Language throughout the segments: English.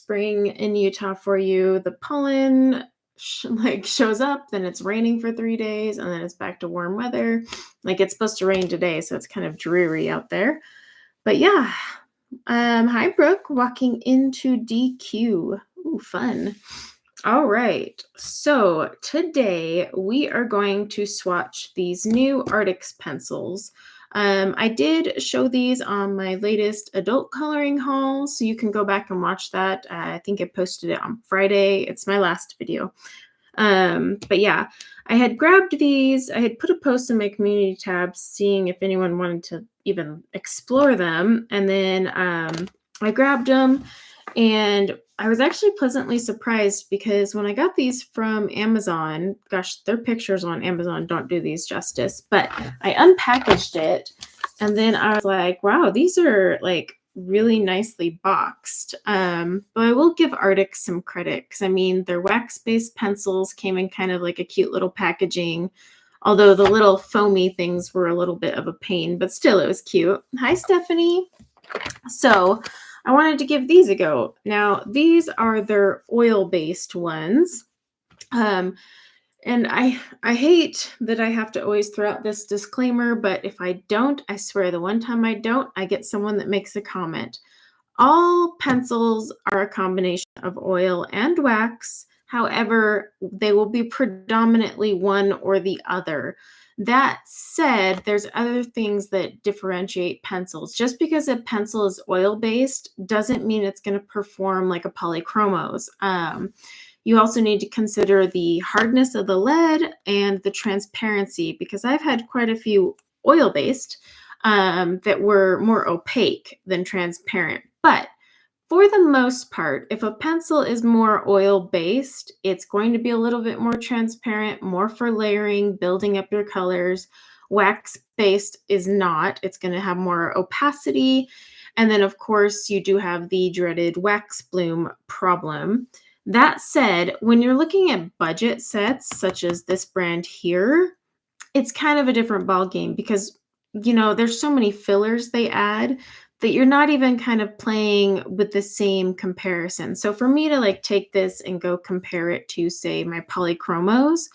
spring in Utah for you. The pollen shows up, then it's raining for 3 days, and then it's back to warm weather. Like it's supposed to rain today, so it's kind of dreary out there. But yeah, hi Brooke, walking into DQ. Ooh, fun. All right, so today we are going to swatch these new Arrtx pencils. I did show these on my latest adult coloring haul, so you can go back and watch that. I think I posted it on Friday. It's my last video. But yeah, I had grabbed these. I had put a post in my community tab seeing if anyone wanted to even explore them. And then I grabbed them, and I was actually pleasantly surprised because when I got these from Amazon, gosh, their pictures on Amazon don't do these justice, but I unpackaged it and then I was like, wow, these are like really nicely boxed. But I will give Arrtx some credit because I mean, their wax-based pencils came in kind of like a cute little packaging, although the little foamy things were a little bit of a pain, but still it was cute. Hi, Stephanie. So I wanted to give these a go. Now, these are their oil-based ones. And I hate that I have to always throw out this disclaimer, but if I don't, I swear the one time I don't, I get someone that makes a comment. All pencils are a combination of oil and wax. However, they will be predominantly one or the other. That said, there's other things that differentiate pencils. Just because a pencil is oil-based doesn't mean it's going to perform like a polychromos. You also need to consider the hardness of the lead and the transparency, because I've had quite a few oil-based that were more opaque than transparent. But for the most part, if a pencil is more oil-based, it's going to be a little bit more transparent, more for layering, building up your colors. Wax-based is not. It's going to have more opacity. And then, of course, you do have the dreaded wax bloom problem. That said, when you're looking at budget sets, such as this brand here, it's kind of a different ballgame because, you know, there's so many fillers they add that you're not even kind of playing with the same comparison. So for me to like take this and go compare it to, say, my polychromos,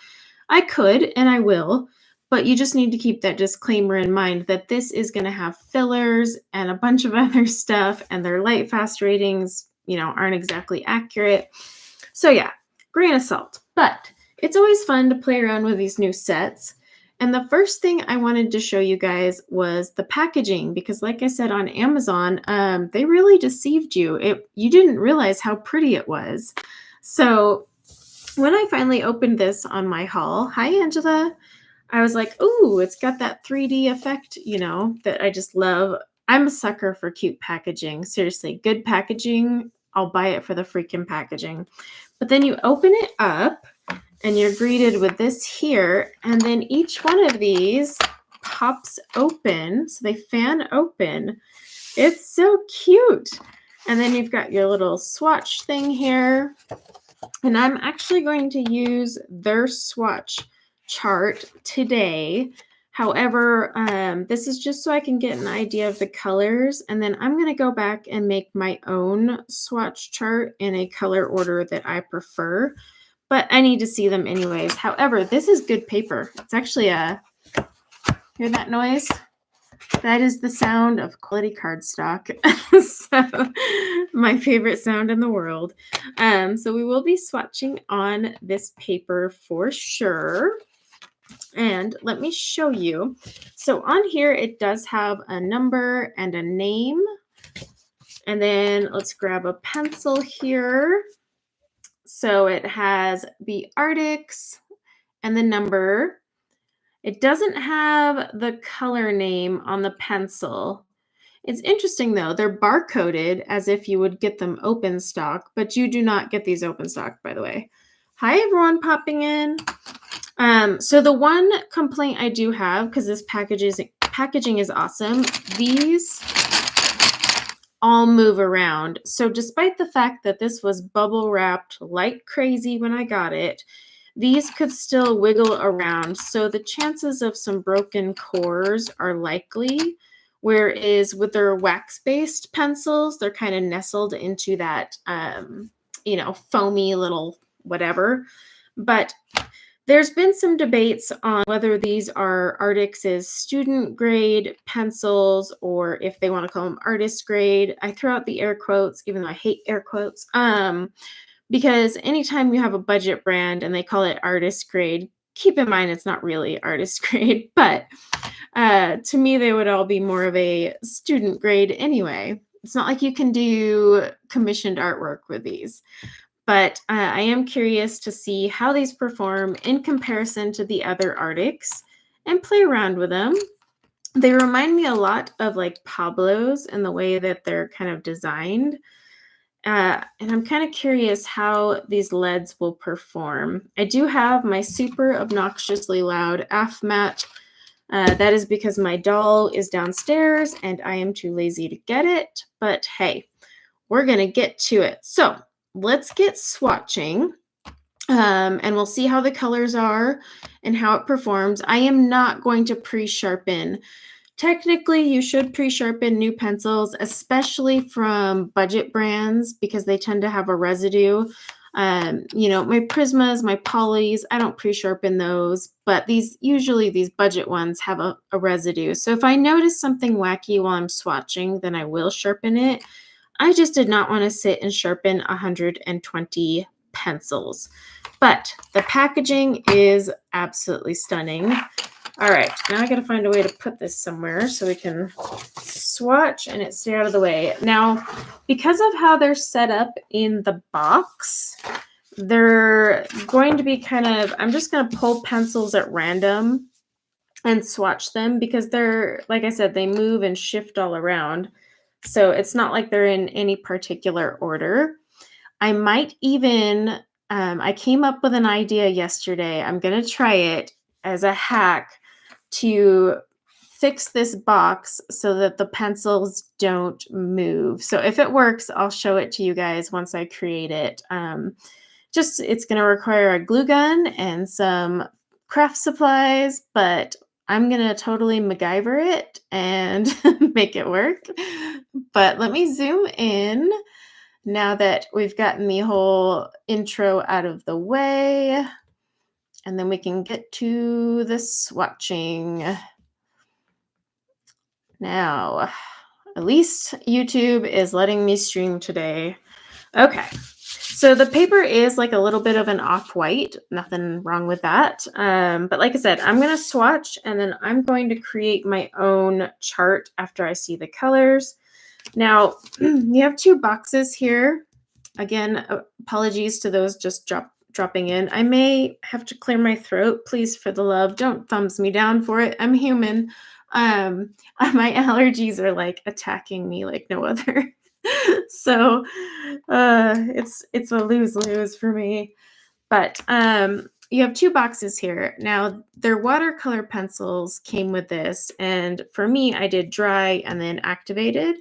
I could and I will, but you just need to keep that disclaimer in mind that this is going to have fillers and a bunch of other stuff, and their light fast ratings, you know, aren't exactly accurate. So yeah, grain of salt, but it's always fun to play around with these new sets. And the first thing I wanted to show you guys was the packaging, because like I said on Amazon, they really deceived you. You didn't realize how pretty it was. So when I finally opened this on my haul, hi Angela, I was like, ooh, it's got that 3D effect, you know, that I just love. I'm a sucker for cute packaging. Seriously, good packaging, I'll buy it for the freaking packaging. But then you open it up, and you're greeted with this here, and then each one of these pops open, so they fan open. It's so cute. And then you've got your little swatch thing here, and I'm actually going to use their swatch chart today. However, this is just so I can get an idea of the colors, and then I'm going to go back and make my own swatch chart in a color order that I prefer. But I need to see them anyways. However, this is good paper. It's actually hear that noise? That is the sound of quality cardstock. So my favorite sound in the world. So we will be swatching on this paper for sure. And let me show you. So on here, it does have a number and a name. And then let's grab a pencil here. So it has the Arrtx and the number. It doesn't have the color name on the pencil. It's interesting though, they're barcoded as if you would get them open stock, but you do not get these open stock, by the way. Hi everyone popping in. So the one complaint I do have, because this packaging is awesome, these all move around. So despite the fact that this was bubble wrapped like crazy when I got it, these could still wiggle around. So the chances of some broken cores are likely, Whereas with their wax-based pencils, they're kind of nestled into that, foamy little whatever. But there's been some debates on whether these are Arrtx's student grade pencils or if they want to call them artist grade. I throw out the air quotes, even though I hate air quotes, because anytime you have a budget brand and they call it artist grade, keep in mind it's not really artist grade, but to me, they would all be more of a student grade anyway. It's not like you can do commissioned artwork with these. But I am curious to see how these perform in comparison to the other Arrtx and play around with them. They remind me a lot of like Pablo's in the way that they're kind of designed. And I'm kind of curious how these leads will perform. I do have my super obnoxiously loud AF mat. That is because my doll is downstairs and I am too lazy to get it. But hey, we're going to get to it. So let's get swatching, and we'll see how the colors are and how it performs. I am not going to pre-sharpen. Technically, you should pre-sharpen new pencils, especially from budget brands, because they tend to have a residue. My Prismas, my Polys, I don't pre-sharpen those, but these budget ones have a residue. So if I notice something wacky while I'm swatching, then I will sharpen it. I just did not want to sit and sharpen 120 pencils. But the packaging is absolutely stunning. All right, now I got to find a way to put this somewhere so we can swatch and it stay out of the way. Now, because of how they're set up in the box, they're going to be I'm just going to pull pencils at random and swatch them because they're, like I said, they move and shift all around. So it's not like they're in any particular order. I might even, I came up with an idea yesterday. I'm going to try it as a hack to fix this box so that the pencils don't move. So if it works, I'll show it to you guys once I create it. It's going to require a glue gun and some craft supplies, but I'm going to totally MacGyver it and make it work. But let me zoom in now that we've gotten the whole intro out of the way. And then we can get to the swatching. Now, at least YouTube is letting me stream today. Okay. So the paper is like a little bit of an off-white. Nothing wrong with that. But like I said, I'm going to swatch and then I'm going to create my own chart after I see the colors. Now, you have two boxes here. Again, apologies to those just dropping in. I may have to clear my throat. Please, for the love, don't thumbs me down for it. I'm human. My allergies are like attacking me like no other. So it's a lose-lose for me. But you have two boxes here. Now, their watercolor pencils came with this. And for me, I did dry and then activated.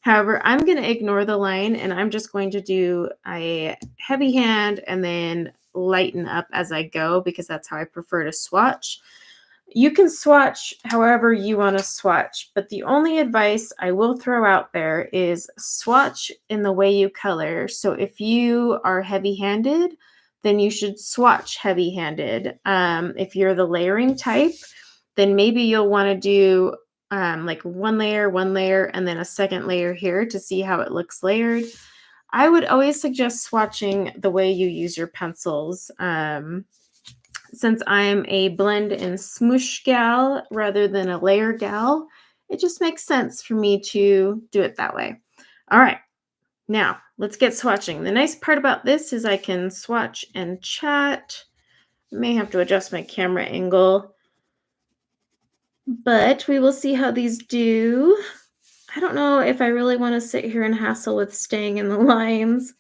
However, I'm going to ignore the line and I'm just going to do a heavy hand and then lighten up as I go because that's how I prefer to swatch. You can swatch however you want to swatch, but the only advice I will throw out there is swatch in the way you color. So if you are heavy-handed, then you should swatch heavy-handed. If you're the layering type, then maybe you'll want to do like one layer, and then a second layer here to see how it looks layered. I would always suggest swatching the way you use your pencils. Since I'm a blend and smoosh gal rather than a layer gal, it just makes sense for me to do it that way. All right, now let's get swatching. The nice part about this is I can swatch and chat. I may have to adjust my camera angle, but we will see how these do. I don't know if I really want to sit here and hassle with staying in the lines.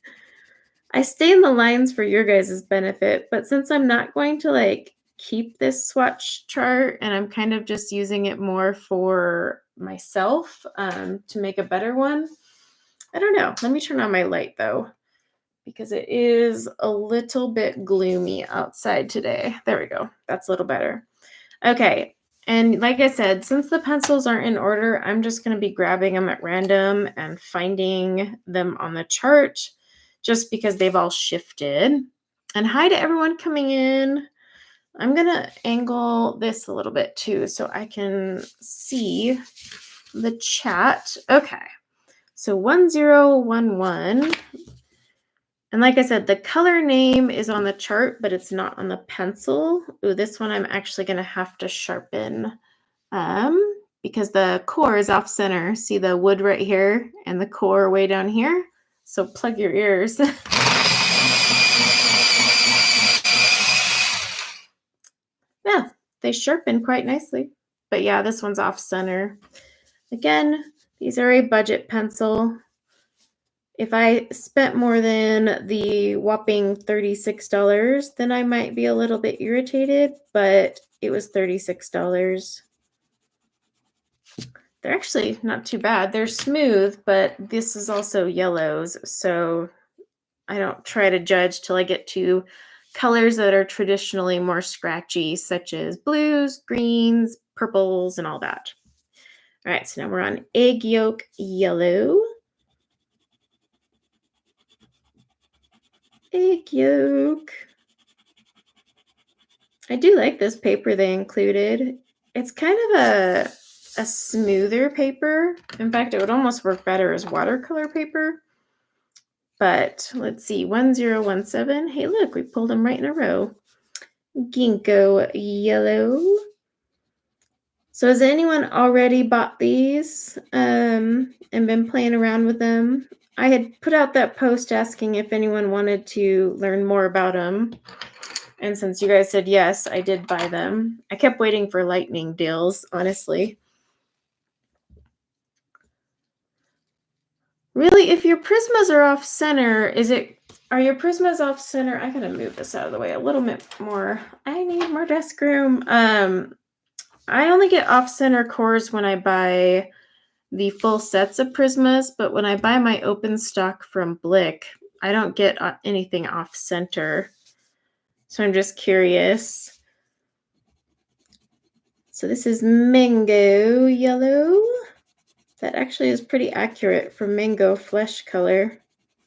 I stay in the lines for your guys' benefit, but since I'm not going to like keep this swatch chart and I'm kind of just using it more for myself to make a better one, I don't know. Let me turn on my light though, because it is a little bit gloomy outside today. There we go. That's a little better. Okay. And like I said, since the pencils aren't in order, I'm just going to be grabbing them at random and finding them on the chart just because they've all shifted. And hi to everyone coming in. I'm going to angle this a little bit too so I can see the chat. Okay. So 1011. And like I said, the color name is on the chart, but it's not on the pencil. Ooh, this one I'm actually going to have to sharpen because the core is off center. See the wood right here and the core way down here? So plug your ears. Yeah, they sharpen quite nicely. But yeah, this one's off center. Again, these are a budget pencil. If I spent more than the whopping $36, then I might be a little bit irritated, but it was $36. They're actually not too bad. They're smooth, but this is also yellows, so I don't try to judge till I get to colors that are traditionally more scratchy, such as blues, greens, purples, and all that. All right, so now we're on egg yolk yellow. Egg yolk. I do like this paper they included. It's kind of a smoother paper. In fact, it would almost work better as watercolor paper. But let's see, 1017. Hey, look, we pulled them right in a row. Ginkgo yellow. So has anyone already bought these and been playing around with them? I had put out that post asking if anyone wanted to learn more about them. And since you guys said yes, I did buy them. I kept waiting for lightning deals, honestly. Really, if your prismas are off center, are your prismas off center? I gotta move this out of the way a little bit more. I need more desk room. I only get off center cores when I buy the full sets of prismas, but when I buy my open stock from Blick, I don't get anything off center. So I'm just curious. So this is mango yellow. That actually is pretty accurate for mango flesh color,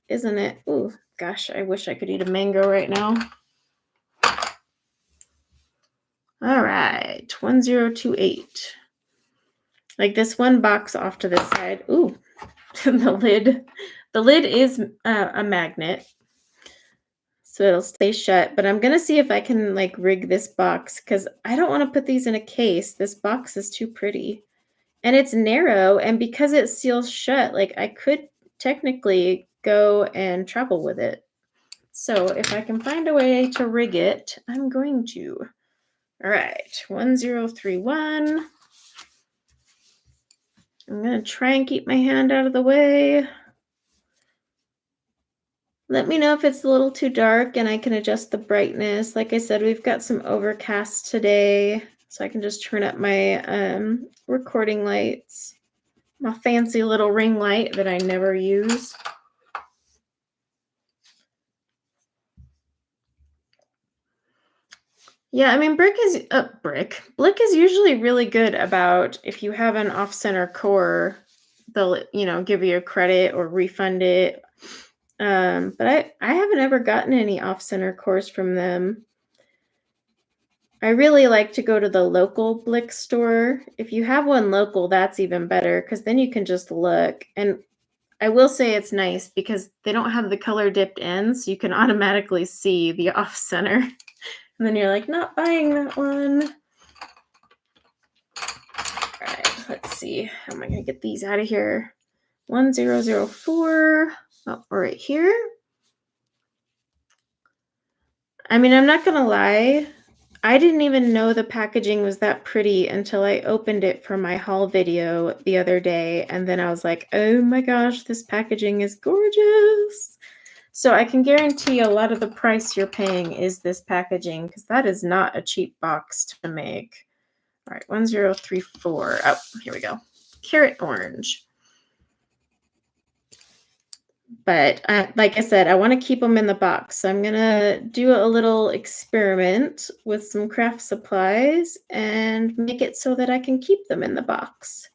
isn't it? Ooh, gosh, I wish I could eat a mango right now. All right, 1028. Like this one box off to this side. Ooh, the lid is a magnet, so it'll stay shut. But I'm gonna see if I can like rig this box because I don't want to put these in a case. This box is too pretty. And it's narrow, and because it seals shut, like I could technically go and travel with it. So if I can find a way to rig it, I'm going to. All right, 1031. I'm going to try and keep my hand out of the way. Let me know if it's a little too dark and I can adjust the brightness. Like I said, we've got some overcast today, so I can just turn up my recording lights. My fancy little ring light that I never use. Yeah, I mean, Blick is usually really good about if you have an off-center core, they'll, give you a credit or refund it. But I haven't ever gotten any off-center cores from them. I really like to go to the local Blick store. If you have one local, that's even better because then you can just look. And I will say it's nice because they don't have the color dipped ends, so you can automatically see the off-center. And then you're like, not buying that one. All right, let's see. How am I going to get these out of here? 1004. Oh, right here. I mean, I'm not going to lie. I didn't even know the packaging was that pretty until I opened it for my haul video the other day. And then I was like, oh my gosh, this packaging is gorgeous. So I can guarantee a lot of the price you're paying is this packaging because that is not a cheap box to make. All right, 1034. Oh, here we go. Carrot orange. But like I said, I want to keep them in the box. So I'm going to do a little experiment with some craft supplies and make it so that I can keep them in the box.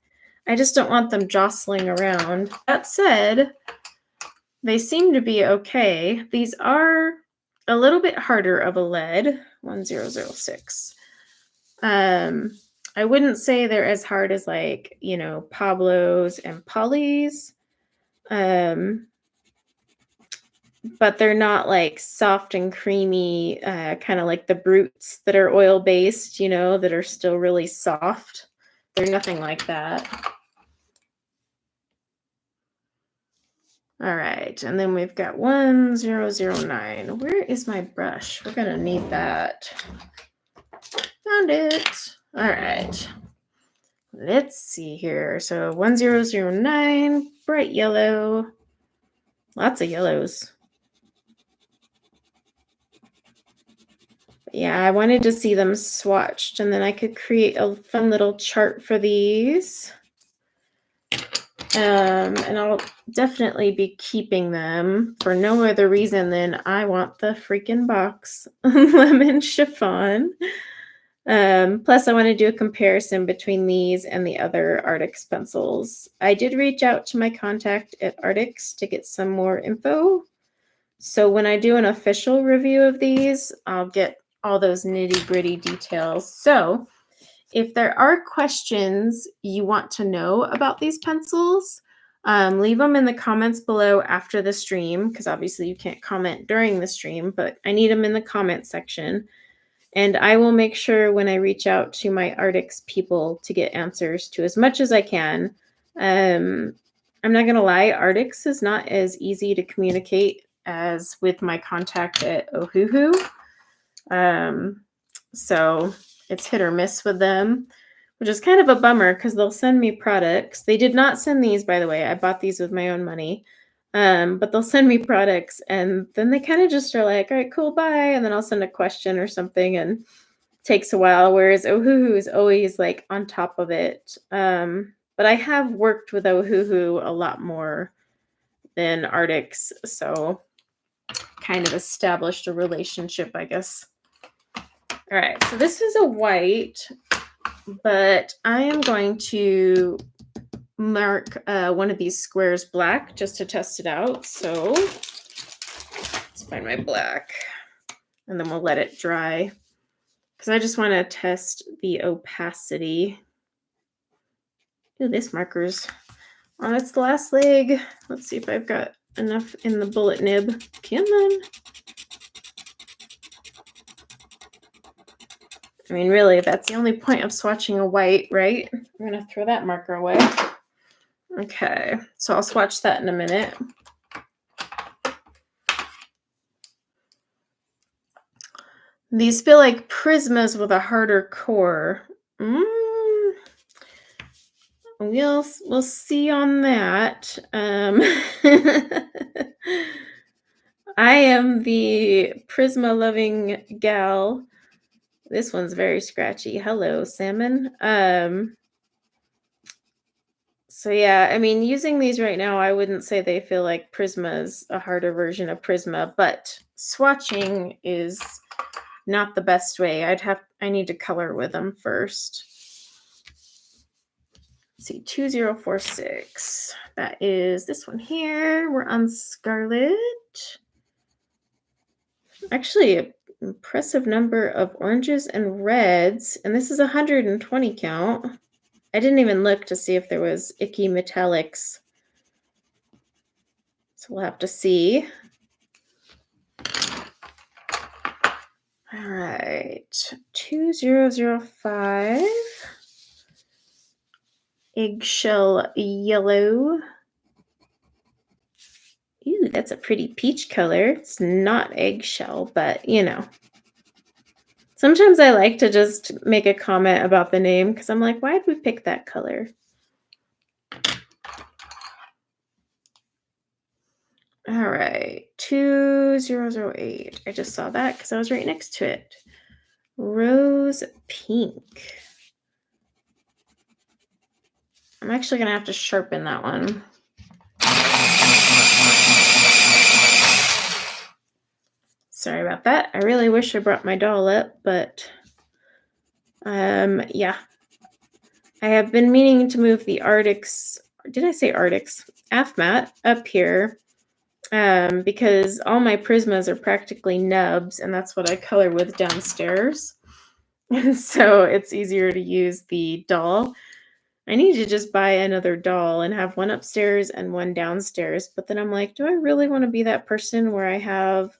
I just don't want them jostling around. That said, they seem to be okay. These are a little bit harder of a lead, 1006. I wouldn't say they're as hard as like, you know, Pablo's and Polly's. But they're not like soft and creamy, kind of like the Brutes that are oil based, you know, that are still really soft. They're nothing like that. All right, and then we've got 1009. Where is my brush? We're gonna need that. Found it. All right. Let's see here. So 1009, bright yellow. Lots of yellows. Yeah, I wanted to see them swatched, and then I could create a fun little chart for these. And I'll definitely be keeping them for no other reason than I want the freaking box lemon chiffon. Plus, I want to do a comparison between these and the other Arrtx pencils. I did reach out to my contact at Artics to get some more info. So when I do an official review of these, I'll get all those nitty-gritty details. So if there are questions you want to know about these pencils, leave them in the comments below after the stream, because obviously you can't comment during the stream, but I need them in the comment section. And I will make sure when I reach out to my Arrtx people to get answers to as much as I can. I'm not going to lie, Arrtx is not as easy to communicate as with my contact at Ohuhu. So it's hit or miss with them, which is kind of a bummer because they'll send me products. They did not send these, by the way. I bought these with my own money. But they'll send me products and then they kind of just are like, all right, cool, bye. And then I'll send a question or something and it takes a while. Whereas Ohuhu is always like on top of it. But I have worked with Ohuhu a lot more than Arrtx. So kind of established a relationship, I guess. All right, so this is a white, but I am going to mark one of these squares black just to test it out. So let's find my black and then we'll let it dry because I just want to test the opacity. Ooh, this marker's on its last leg. Let's see if I've got enough in the bullet nib. Come on. I mean, really, that's the only point of swatching a white, right? I'm going to throw that marker away. Okay, so I'll swatch that in a minute. These feel like Prismas with a harder core. We'll see on that. I am the Prisma loving gal. This one's very scratchy. Hello, salmon. So yeah, I mean, using these right now, I wouldn't say they feel like Prisma's a harder version of Prisma, but swatching is not the best way. I need to color with them first. Let's see, 2046. That is this one here. We're on Scarlet. Actually, an impressive number of oranges and reds, and this is 120 count. I didn't even look to see if there was icky metallics. So we'll have to see. All right, 2005. Eggshell yellow. Ooh, that's a pretty peach color. It's not eggshell, but you know. Sometimes I like to just make a comment about the name because I'm like, why did we pick that color? All right, 2008. I just saw that because I was right next to it. Rose pink. I'm actually going to have to sharpen that one. Sorry about that. I really wish I brought my doll up, but yeah. I have been meaning to move the Arrtx, did I say Arrtx? AFMAT up here because all my Prismas are practically nubs, and that's what I color with downstairs. And so it's easier to use the doll. I need to just buy another doll and have one upstairs and one downstairs. But then I'm like, do I really want to be that person where I have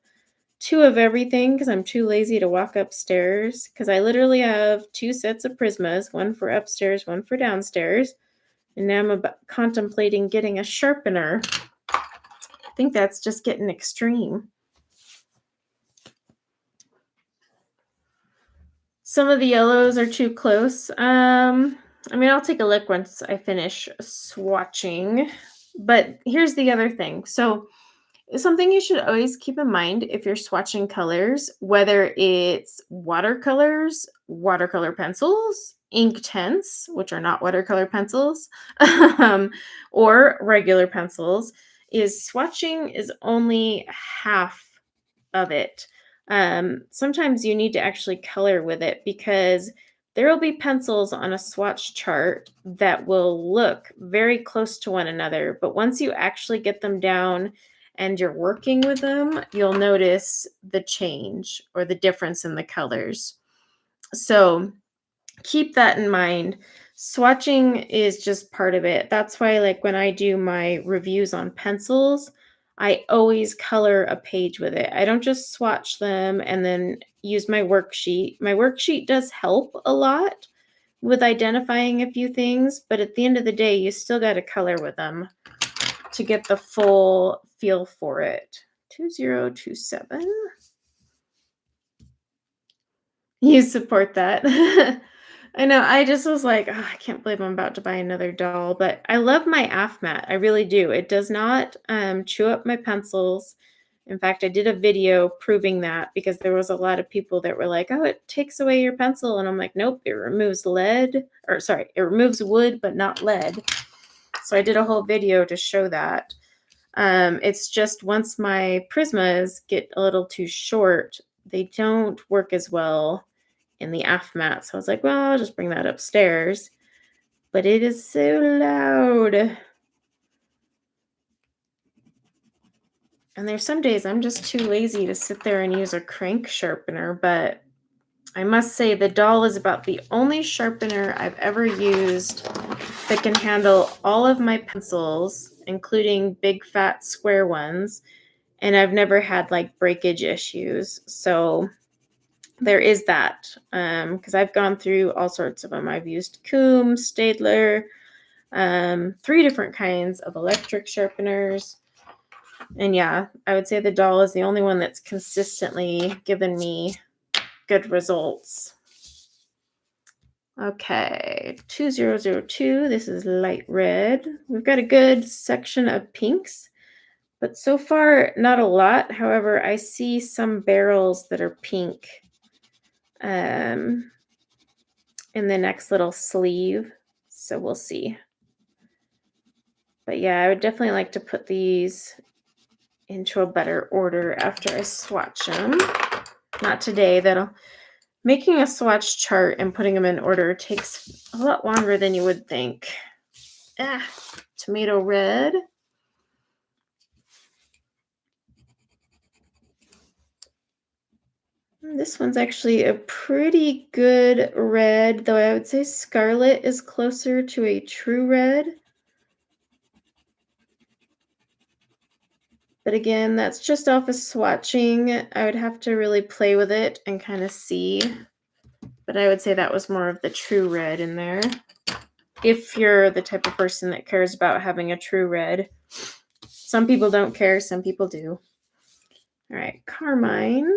two of everything because I'm too lazy to walk upstairs? Because I literally have two sets of Prismas, one for upstairs, one for downstairs. And now I'm contemplating getting a sharpener. I think that's just getting extreme. Some of the yellows are too close. I mean, I'll take a look once I finish swatching. But here's the other thing. So something you should always keep in mind if you're swatching colors, whether it's watercolors, watercolor pencils, Inktense, which are not watercolor pencils, or regular pencils, is swatching is only half of it. Sometimes you need to actually color with it because there will be pencils on a swatch chart that will look very close to one another, but once you actually get them down and you're working with them, you'll notice the change or the difference in the colors. So keep that in mind. Swatching is just part of it. That's why, like, when I do my reviews on pencils, I always color a page with it. I don't just swatch them and then use my worksheet. My worksheet does help a lot with identifying a few things, but at the end of the day, you still got to color with them to get the full feel for it. 2027. You support that. I know. I just was like, oh, I can't believe I'm about to buy another doll, but I love my AFMAT. I really do. It does not chew up my pencils. In fact, I did a video proving that because there was a lot of people that were like, oh, it takes away your pencil. And I'm like, nope, it removes lead, or sorry, it removes wood, but not lead. So I did a whole video to show that. It's just once my Prismas get a little too short, they don't work as well in the AFMAT. So I was like, well, I'll just bring that upstairs. But it is so loud. And there's some days I'm just too lazy to sit there and use a crank sharpener. But I must say the doll is about the only sharpener I've ever used that can handle all of my pencils, including big fat square ones. And I've never had like breakage issues. So there is that, because I've gone through all sorts of them. I've used Coombs, Staedtler, 3 different kinds of electric sharpeners. And yeah, I would say the doll is the only one that's consistently given me good results. Okay, 2002. This is light red. We've got a good section of pinks, but so far not a lot. However, I see some barrels that are pink in the next little sleeve, so we'll see. But yeah, I would definitely like to put these into a better order after I swatch them. Not today. Making a swatch chart and putting them in order takes a lot longer than you would think. Tomato red. This one's actually a pretty good red, though I would say scarlet is closer to a true red. But again, that's just off of swatching. I would have to really play with it and kind of see. But I would say that was more of the true red in there. If you're the type of person that cares about having a true red. Some people don't care, some people do. All right, carmine.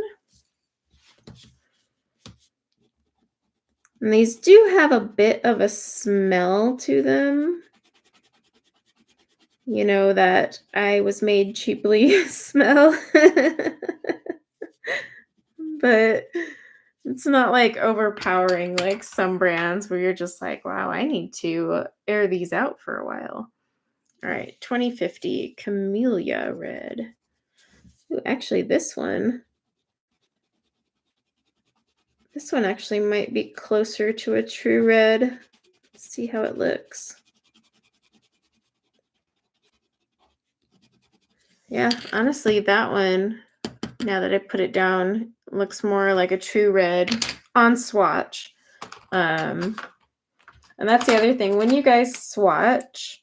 And these do have a bit of a smell to them. You know, that I was made cheaply smell. But it's not like overpowering like some brands where you're just like, wow, I need to air these out for a while. All right, 2050 Camellia Red. Ooh, actually, this one This one actually might be closer to a true red. Let's see how it looks. Yeah, honestly, that one, now that I put it down, looks more like a true red on Swatch. And that's the other thing. When you guys swatch,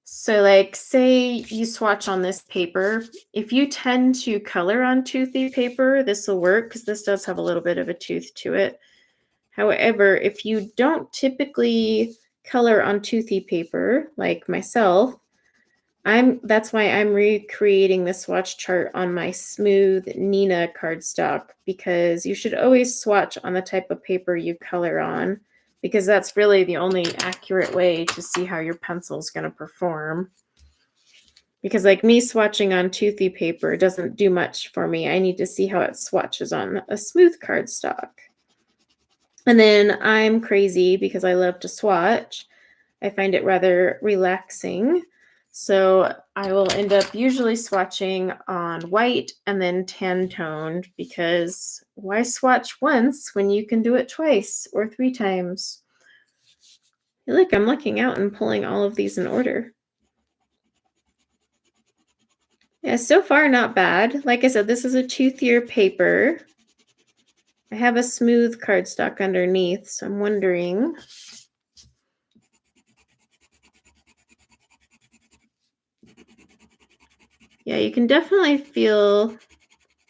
so like say you swatch on this paper, if you tend to color on toothy paper, this will work because this does have a little bit of a tooth to it. However, if you don't typically color on toothy paper, like myself, that's why I'm recreating the swatch chart on my smooth Nina cardstock, because you should always swatch on the type of paper you color on, because that's really the only accurate way to see how your pencil is going to perform. Because like me swatching on toothy paper doesn't do much for me. I need to see how it swatches on a smooth cardstock. And then I'm crazy because I love to swatch. I find it rather relaxing. So I will end up usually swatching on white and then tan toned, because why swatch once when you can do it twice or 3 times? Look, I'm looking out and pulling all of these in order. Yeah, so far not bad. Like I said, this is a toothier paper. I have a smooth cardstock underneath, so I'm wondering. Yeah, you can definitely feel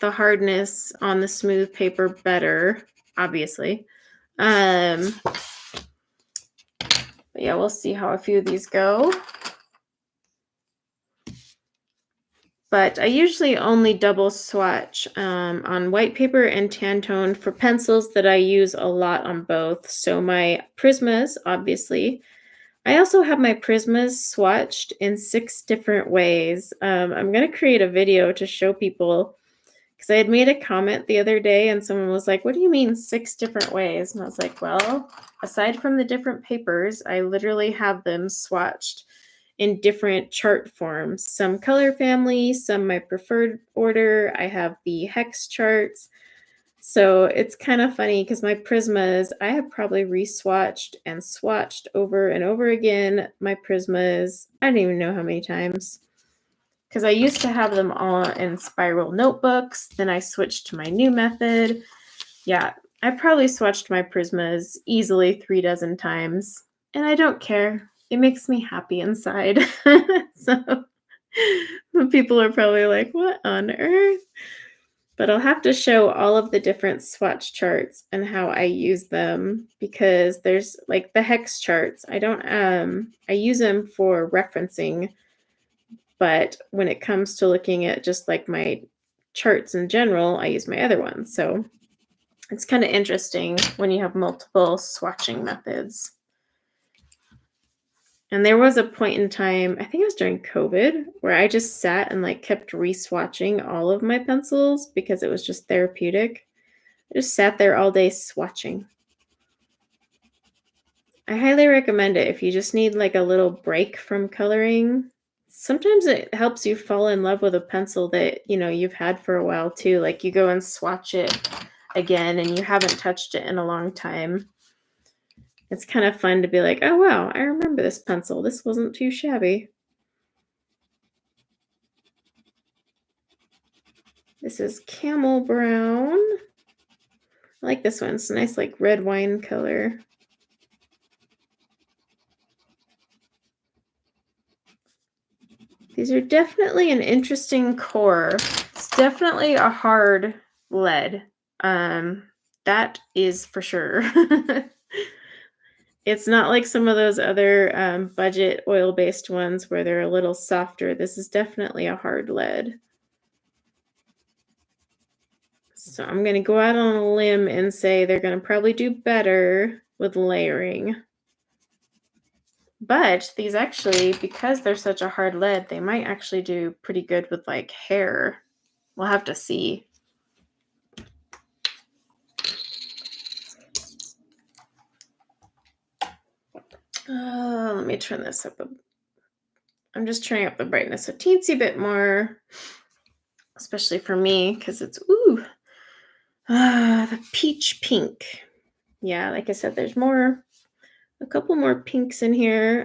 the hardness on the smooth paper better, obviously. But yeah, we'll see how a few of these go. But I usually only double swatch on white paper and tan tone for pencils that I use a lot on both. So my Prismas, obviously. I also have my Prismas swatched in 6 different ways. I'm going to create a video to show people, because I had made a comment the other day and someone was like, what do you mean 6 different ways? And I was like, well, aside from the different papers, I literally have them swatched in different chart forms. Some color family, some my preferred order. I have the hex charts. So it's kind of funny because my Prismas, I have probably re-swatched and swatched over and over again. My Prismas, I don't even know how many times, because I used to have them all in spiral notebooks. Then I switched to my new method. Yeah, I probably swatched my Prismas easily 3 dozen times, and I don't care. It makes me happy inside. So people are probably like, what on earth? But I'll have to show all of the different swatch charts and how I use them, because there's like the hex charts. I use them for referencing, but when it comes to looking at just like my charts in general, I use my other ones. So it's kind of interesting when you have multiple swatching methods. And there was a point in time, I think it was during COVID, where I just sat and like kept re-swatching all of my pencils because it was just therapeutic. I just sat there all day swatching. I highly recommend it if you just need like a little break from coloring. Sometimes it helps you fall in love with a pencil that, you've had for a while too. Like you go and swatch it again and you haven't touched it in a long time. It's kind of fun to be like, oh, wow, I remember this pencil. This wasn't too shabby. This is Camel Brown. I like this one. It's a nice, like, red wine color. These are definitely an interesting core. It's definitely a hard lead. That is for sure. It's not like some of those other budget oil-based ones where they're a little softer. This is definitely a hard lead. So I'm going to go out on a limb and say they're going to probably do better with layering. But these actually, because they're such a hard lead, they might actually do pretty good with like hair. We'll have to see. Let me turn this up. I'm just turning up the brightness a teensy bit more, especially for me, because it's, ooh. The peach pink. Yeah, like I said, there's a couple more pinks in here.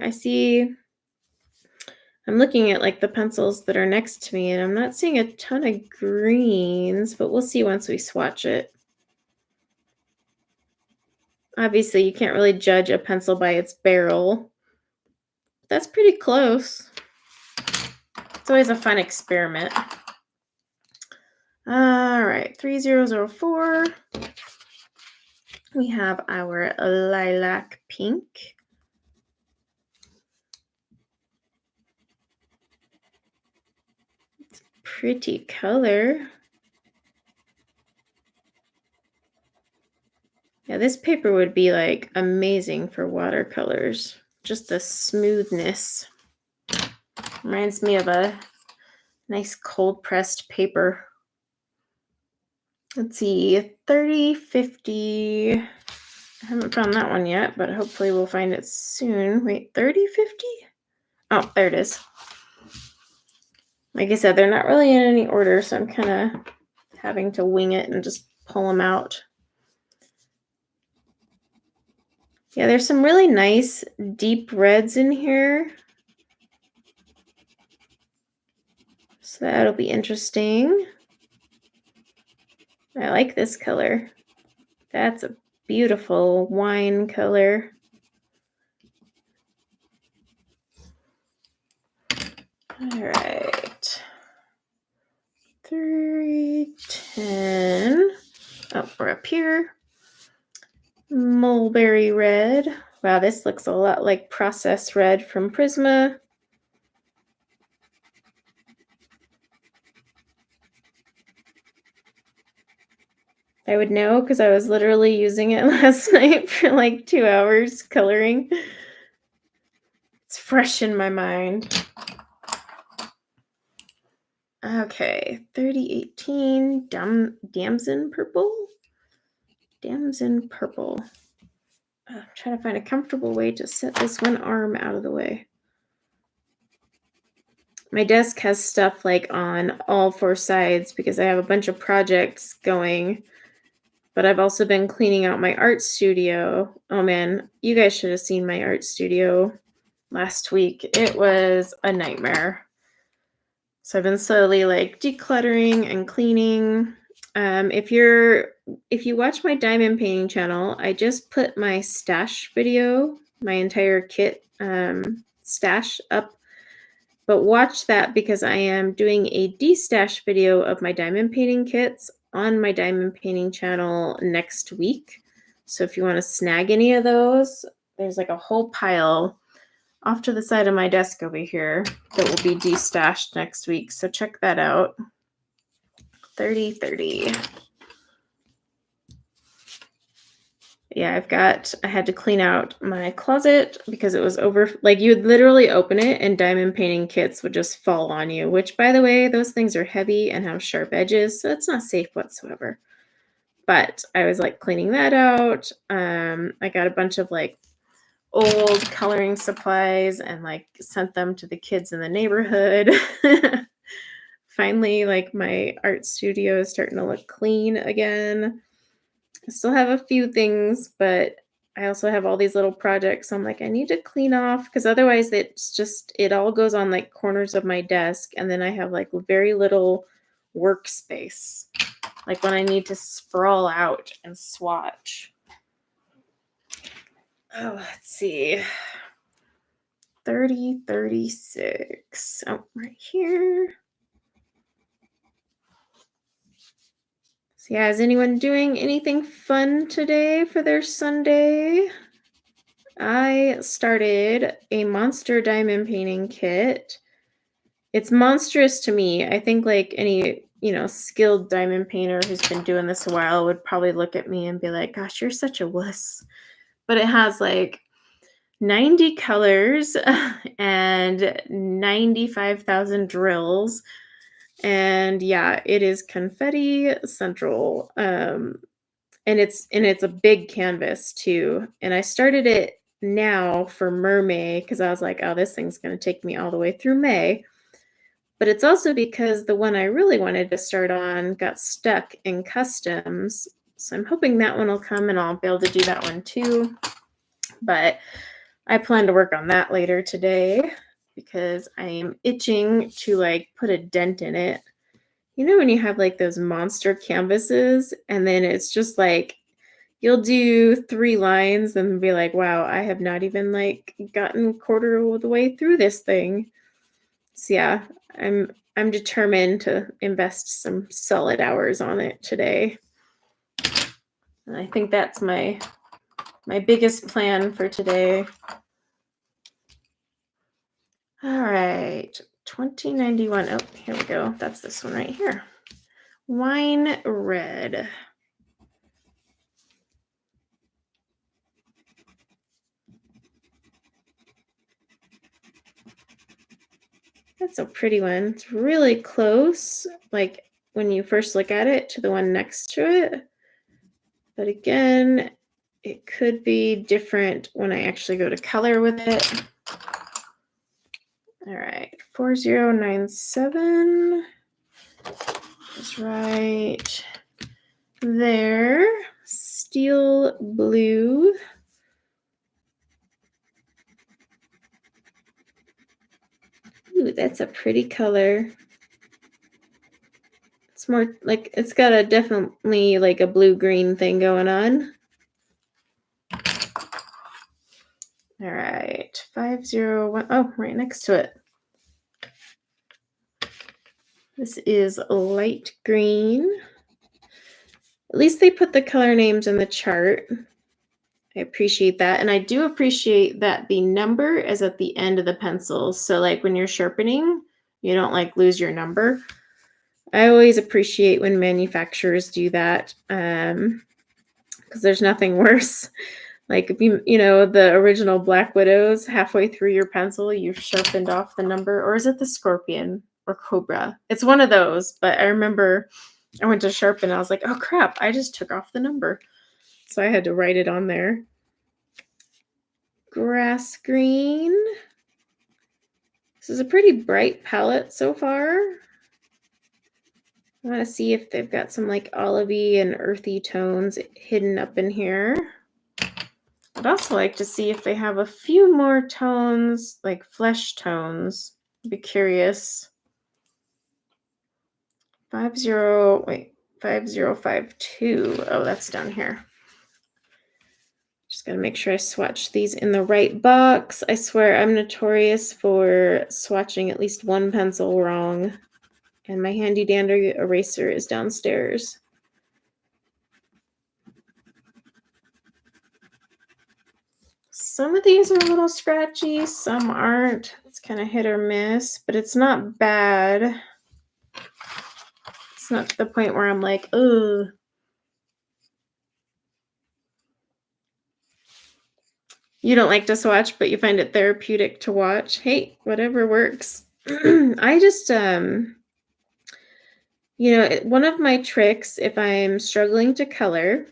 I'm looking at like the pencils that are next to me and I'm not seeing a ton of greens, but we'll see once we swatch it. Obviously, you can't really judge a pencil by its barrel. That's pretty close. It's always a fun experiment. All right, 3004. We have our lilac pink. It's a pretty color. Yeah, this paper would be like amazing for watercolors. Just the smoothness. Reminds me of a nice cold pressed paper. Let's see, 3050. I haven't found that one yet, but hopefully we'll find it soon. Wait, 3050? Oh, there it is. Like I said, they're not really in any order, so I'm kind of having to wing it and just pull them out. Yeah, there's some really nice deep reds in here. So that'll be interesting. I like this color. That's a beautiful wine color. All right. 310. Oh, we're up here. Mulberry red. Wow, this looks a lot like process red from Prisma. I would know because I was literally using it last night for like 2 hours coloring. It's fresh in my mind. Okay, 3018 Damson purple. Damson purple. I'm trying to find a comfortable way to set this one arm out of the way. My desk has stuff like on all 4 sides because I have a bunch of projects going. But I've also been cleaning out my art studio. Oh man, you guys should have seen my art studio last week. It was a nightmare. So I've been slowly like decluttering and cleaning. If you watch my diamond painting channel, I just put my stash video, my entire kit stash up. But watch that because I am doing a destash video of my diamond painting kits on my diamond painting channel next week. So if you want to snag any of those, there's like a whole pile off to the side of my desk over here that will be destashed next week. So check that out. 3030. Yeah, I had to clean out my closet because it was like you would literally open it and diamond painting kits would just fall on you, which by the way, those things are heavy and have sharp edges. So it's not safe whatsoever. But I was like cleaning that out. I got a bunch of like old coloring supplies and like sent them to the kids in the neighborhood. Finally, like my art studio is starting to look clean again. I still have a few things, but I also have all these little projects. So I'm like, I need to clean off because otherwise it all goes on like corners of my desk. And then I have like very little workspace, like when I need to sprawl out and swatch. Oh, let's see. 3036. Oh, right here. So yeah, is anyone doing anything fun today for their Sunday? I started a monster diamond painting kit. It's monstrous to me. I think like any, skilled diamond painter who's been doing this a while would probably look at me and be like, gosh, you're such a wuss. But it has like 90 colors and 95,000 drills. And yeah, it is confetti central. And it's a big canvas too. And I started it now for Mermay because I was like, oh, this thing's going to take me all the way through May. but it's also because the one I really wanted to start on got stuck in customs. So I'm hoping that one will come and I'll be able to do that one too. But I plan to work on that later today because I am itching to like put a dent in it. You know when you have like those monster canvases and then it's just like you'll do 3 lines and be like, wow, I have not even like gotten quarter of the way through this thing. So yeah, I'm determined to invest some solid hours on it today. And I think that's my biggest plan for today. All right, 2091. Oh, here we go. That's this one right here. Wine red. That's a pretty one. It's really close, like when you first look at it, to the one next to it. But again, it could be different when I actually go to color with it. All right, 4097 is right there. Steel blue. Ooh, that's a pretty color. It's more like it's got a definitely like a blue-green thing going on. All right, 501. Oh, right next to it. This is light green. At least they put the color names in the chart. I appreciate that. And I do appreciate that the number is at the end of the pencil. So like when you're sharpening, you don't like lose your number. I always appreciate when manufacturers do that because there's nothing worse. Like if you know, the original Black Widows, halfway through your pencil, you've sharpened off the number, or is it the Scorpion or Cobra? It's one of those, but I remember I went to sharpen and I was like, oh crap, I just took off the number. So I had to write it on there. Grass green. This is a pretty bright palette so far. I want to see if they've got some like olivey and earthy tones hidden up in here. I'd also like to see if they have a few more tones, like flesh tones. I'd be curious. 5052. Oh, that's down here. Just gotta make sure I swatch these in the right box. I swear I'm notorious for swatching at least one pencil wrong. And my handy dandy eraser is downstairs. Some of these are a little scratchy, some aren't. It's kind of hit or miss, but it's not bad. It's not to the point where I'm like, ugh. You don't like to swatch, but you find it therapeutic to watch. Hey, whatever works. I just, you know, one of my tricks if I'm struggling to color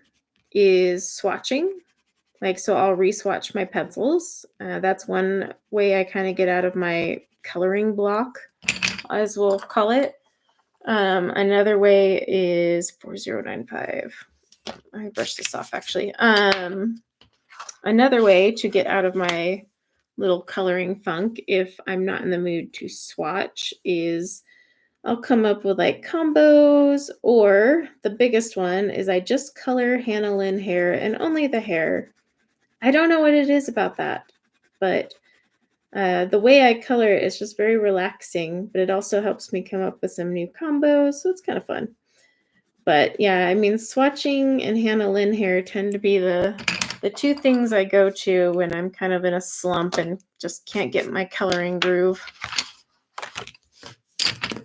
is swatching. Like, so I'll re-swatch my pencils. That's one way I kind of get out of my coloring block, as we'll call it. Another way is 4095. I brushed this off actually. Another way to get out of my little coloring funk if I'm not in the mood to swatch is I'll come up with like combos, or the biggest one is I just color Hannah Lynn hair and only the hair. I don't know what it is about that, but the way I color is just very relaxing, but it also helps me come up with some new combos, so it's kind of fun. But yeah, I mean, swatching and Hannah Lynn hair tend to be the two things I go to when I'm kind of in a slump and just can't get my coloring groove.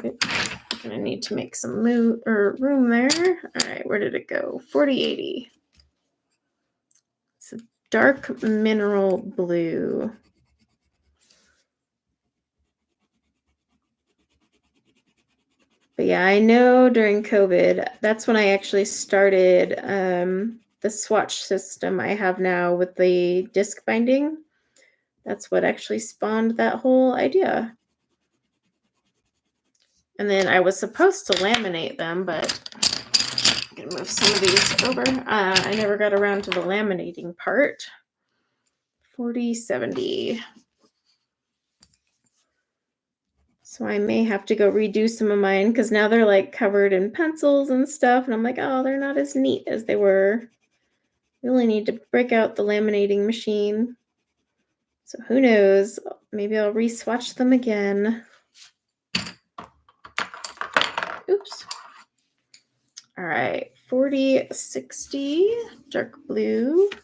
I'm gonna need to make some room there. All right, where did it go? 4080. It's a dark mineral blue. But yeah, I know during COVID, that's when I actually started the swatch system I have now with the disc binding. That's what actually spawned that whole idea. And then I was supposed to laminate them, but I'm going to move some of these over. I never got around to the laminating part. 40/70. So I may have to go redo some of mine because now they're like covered in pencils and stuff. And I'm like, oh, they're not as neat as they were. Really need to break out the laminating machine. So who knows? Maybe I'll re-swatch them again. Oops. All right, 40/60, dark blue. I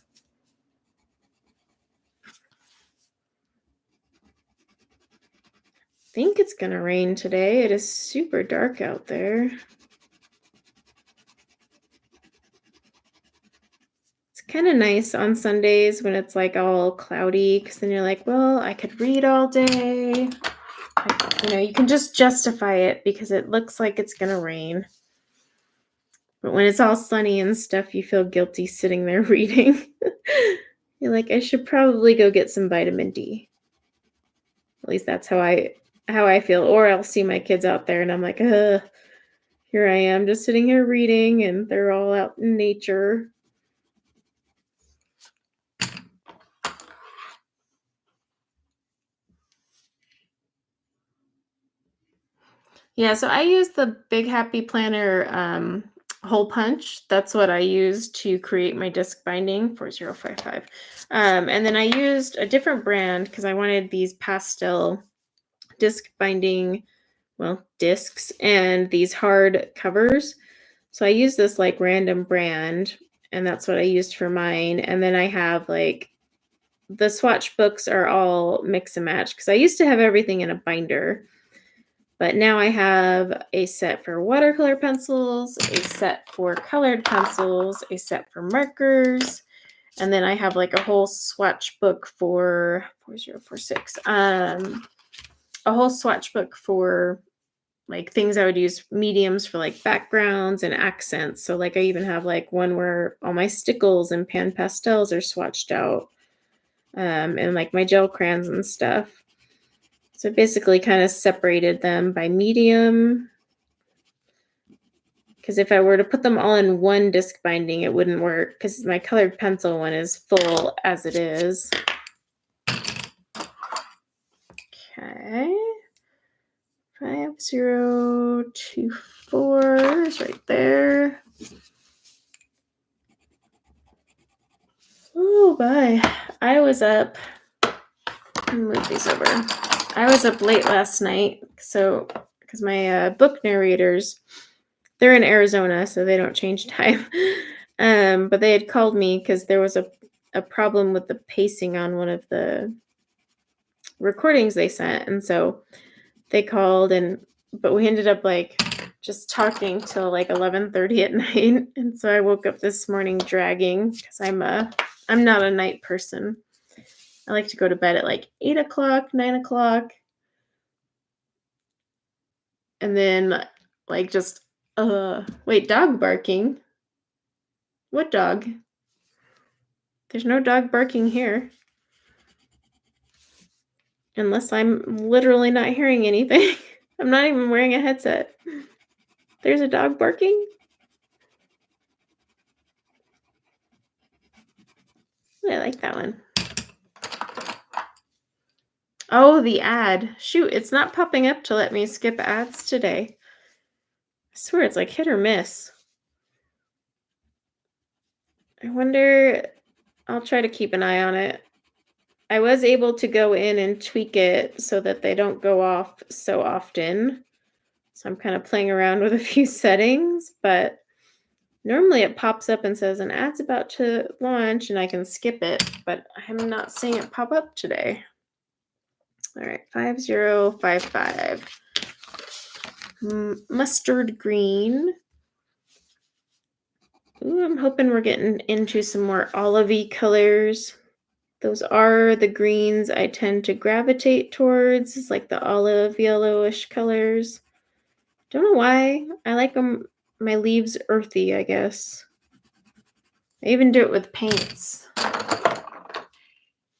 think it's gonna rain today. It is super dark out there. It's kind of nice on Sundays when it's like all cloudy, because then you're like, well, I could read all day. You can just justify it because it looks like it's gonna rain. But when it's all sunny and stuff, you feel guilty sitting there reading. You're like, I should probably go get some vitamin D. At least that's how I feel. Or I'll see my kids out there and I'm like, here I am just sitting here reading and they're all out in nature. Yeah, so I use the Big Happy Planner hole punch. That's what I used to create my disc binding, 4055. And then I used a different brand because I wanted these pastel disc binding, discs and these hard covers. So I used this like random brand and that's what I used for mine. And then I have like the Swatch books are all mix and match because I used to have everything in a binder. But now I have a set for watercolor pencils, a set for colored pencils, a set for markers, and then I have like a whole swatch book for 4046. A whole swatch book for like things I would use mediums for like backgrounds and accents. So like I even have like one where all my stickles and pan pastels are swatched out, and like my gel crayons and stuff. So I basically kind of separated them by medium, because if I were to put them all in one disc binding, it wouldn't work because my colored pencil one is full as it is. Okay. 5024 is right there. Oh, bye. I was up. Let me move these over. I was up late last night, so because my book narrators, they're in Arizona, so they don't change time. But they had called me because there was a problem with the pacing on one of the recordings they sent, and so they called, but we ended up like just talking till like 11:30 at night, and so I woke up this morning dragging because I'm not a night person. I like to go to bed at like 8 o'clock, 9 o'clock. And then like just, wait, dog barking. What dog? There's no dog barking here. Unless I'm literally not hearing anything. I'm not even wearing a headset. There's a dog barking? I like that one. Oh, the ad. Shoot, it's not popping up to let me skip ads today. I swear it's like hit or miss. I wonder, I'll try to keep an eye on it. I was able to go in and tweak it so that they don't go off so often. So I'm kind of playing around with a few settings, but normally it pops up and says an ad's about to launch and I can skip it, but I'm not seeing it pop up today. All right, 5055. Mustard green. Ooh, I'm hoping we're getting into some more olivey colors. Those are the greens I tend to gravitate towards. It's like the olive yellowish colors. Don't know why. I like them. My leaves earthy, I guess. I even do it with paints.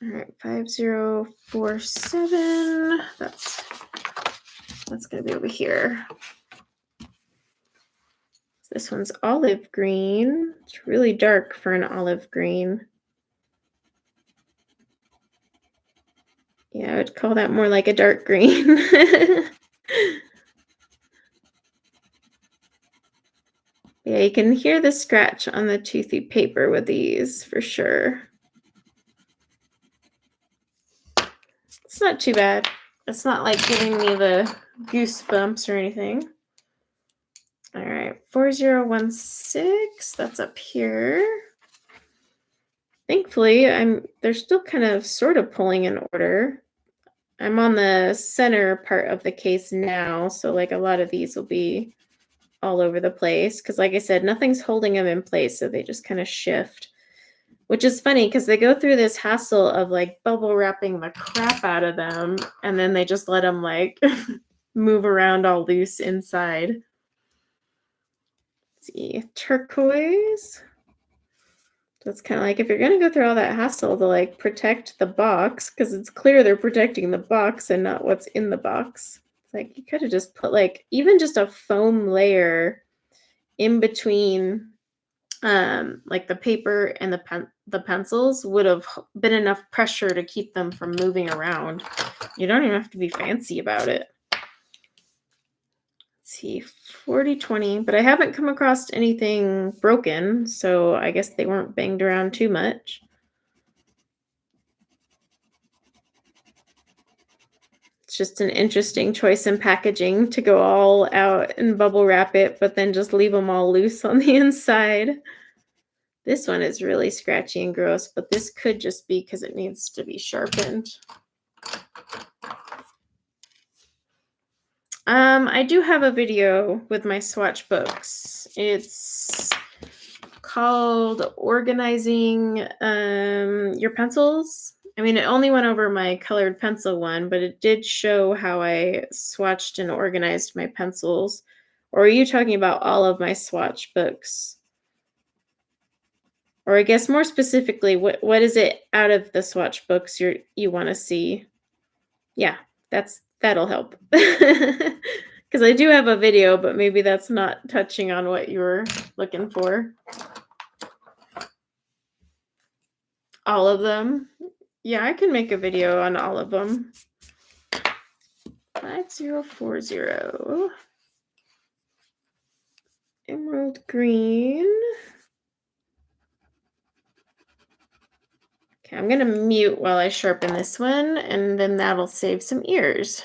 All right, 5047. That's That's going to be over here. This one's olive green. It's really dark for an olive green. Yeah, I would call that more like a dark green. Yeah, you can hear the scratch on the toothy paper with these for sure. It's not too bad. It's not like giving me the goosebumps or anything. All right, 4016, that's up here. Thankfully, they're still kind of sort of pulling in order. I'm on the center part of the case now, so like a lot of these will be all over the place because like I said, nothing's holding them in place, so they just kind of shift, which is funny because they go through this hassle of like bubble wrapping the crap out of them and then they just let them like move around all loose inside. Let's see, turquoise. That's kind of like if you're going to go through all that hassle to like protect the box, because it's clear they're protecting the box and not what's in the box. It's like you could have just put like even just a foam layer in between like the paper and the pencils would have been enough pressure to keep them from moving around. You don't even have to be fancy about it. See, 4020, but I haven't come across anything broken, so I guess they weren't banged around too much. It's just an interesting choice in packaging to go all out and bubble wrap it, but then just leave them all loose on the inside. This one is really scratchy and gross, but this could just be because it needs to be sharpened. I do have a video with my swatch books. It's called Organizing Your Pencils. I mean, it only went over my colored pencil one, but it did show how I swatched and organized my pencils. Or are you talking about all of my swatch books? Or I guess more specifically, what is it out of the swatch books you want to see? Yeah, that'll help. Because I do have a video, but maybe that's not touching on what you were looking for. All of them? Yeah, I can make a video on all of them. 5040. Emerald green. Okay, I'm going to mute while I sharpen this one, and then that'll save some ears.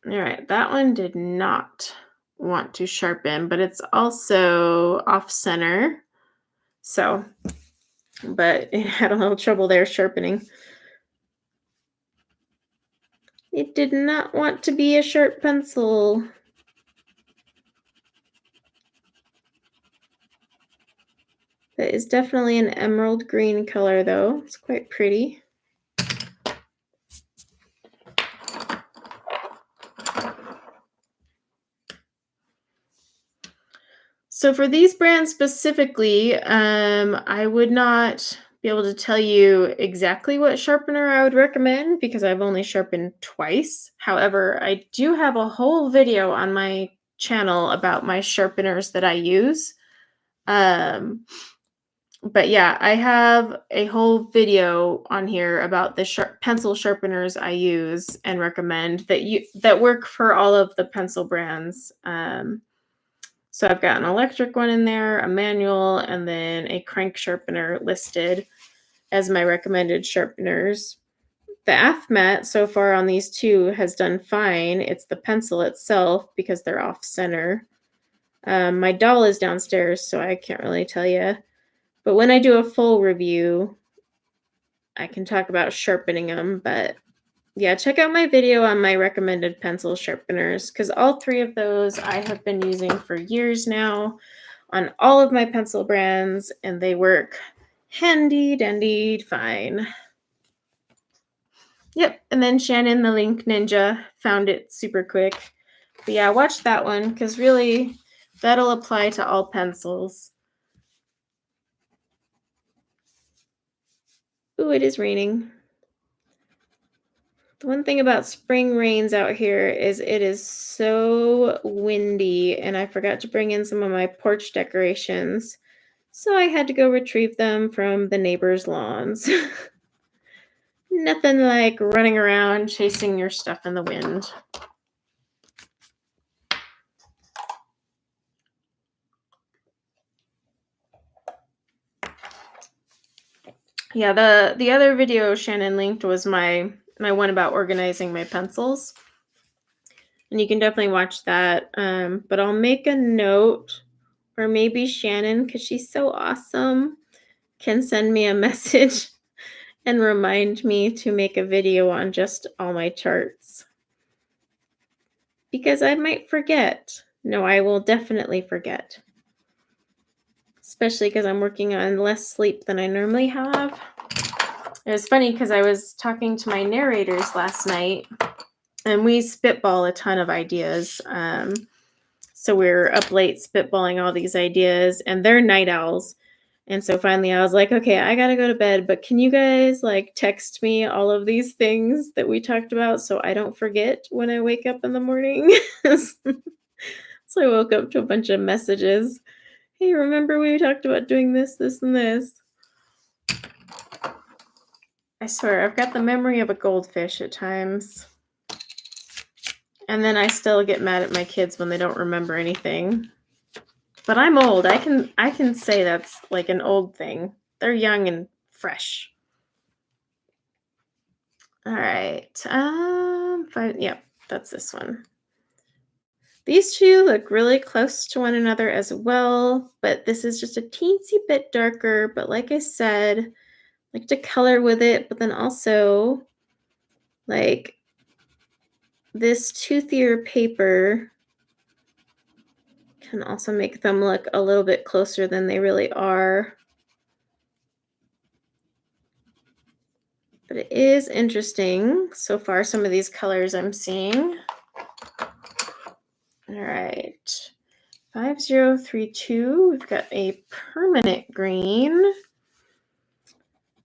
All right, that one did not want to sharpen, but it's also off center. So, but it had a little trouble there sharpening. It did not want to be a sharp pencil. That is definitely an emerald green color though. It's quite pretty. So for these brands specifically, I would not be able to tell you exactly what sharpener I would recommend because I've only sharpened twice. However, I do have a whole video on my channel about my sharpeners that I use. But yeah, I have a whole video on here about the pencil sharpeners I use and recommend that work for all of the pencil brands. So I've got an electric one in there, a manual, and then a crank sharpener listed as my recommended sharpeners. The AFMAT so far on these two has done fine. It's the pencil itself because they're off center. My doll is downstairs, so I can't really tell you. But when I do a full review, I can talk about sharpening them. But yeah, check out my video on my recommended pencil sharpeners because all three of those I have been using for years now on all of my pencil brands, and they work handy dandy fine. Yep, and then Shannon, the Link Ninja, found it super quick. But yeah, watch that one, because really, that'll apply to all pencils. Ooh, it is raining. The one thing about spring rains out here is it is so windy, and I forgot to bring in some of my porch decorations. So I had to go retrieve them from the neighbors' lawns. Nothing like running around chasing your stuff in the wind. Yeah, the other video Shannon linked was my one about organizing my pencils. And you can definitely watch that. But I'll make a note, or maybe Shannon, because she's so awesome, can send me a message and remind me to make a video on just all my charts. Because I might forget. No, I will definitely forget. Especially because I'm working on less sleep than I normally have. It was funny because I was talking to my narrators last night, and we spitball a ton of ideas. So we're up late spitballing all these ideas, and they're night owls. And so finally I was like, okay, I gotta go to bed, but can you guys like text me all of these things that we talked about so I don't forget when I wake up in the morning? So I woke up to a bunch of messages. Hey, remember we talked about doing this, this, and this? I swear, I've got the memory of a goldfish at times. And then I still get mad at my kids when they don't remember anything. But I'm old. I can say that's like an old thing. They're young and fresh. All right. Yep, that's this one. These two look really close to one another as well, but this is just a teensy bit darker. But like I said, I like to color with it, but then also like this toothier paper can also make them look a little bit closer than they really are. But it is interesting so far, some of these colors I'm seeing. All right, 5032, we've got a permanent green.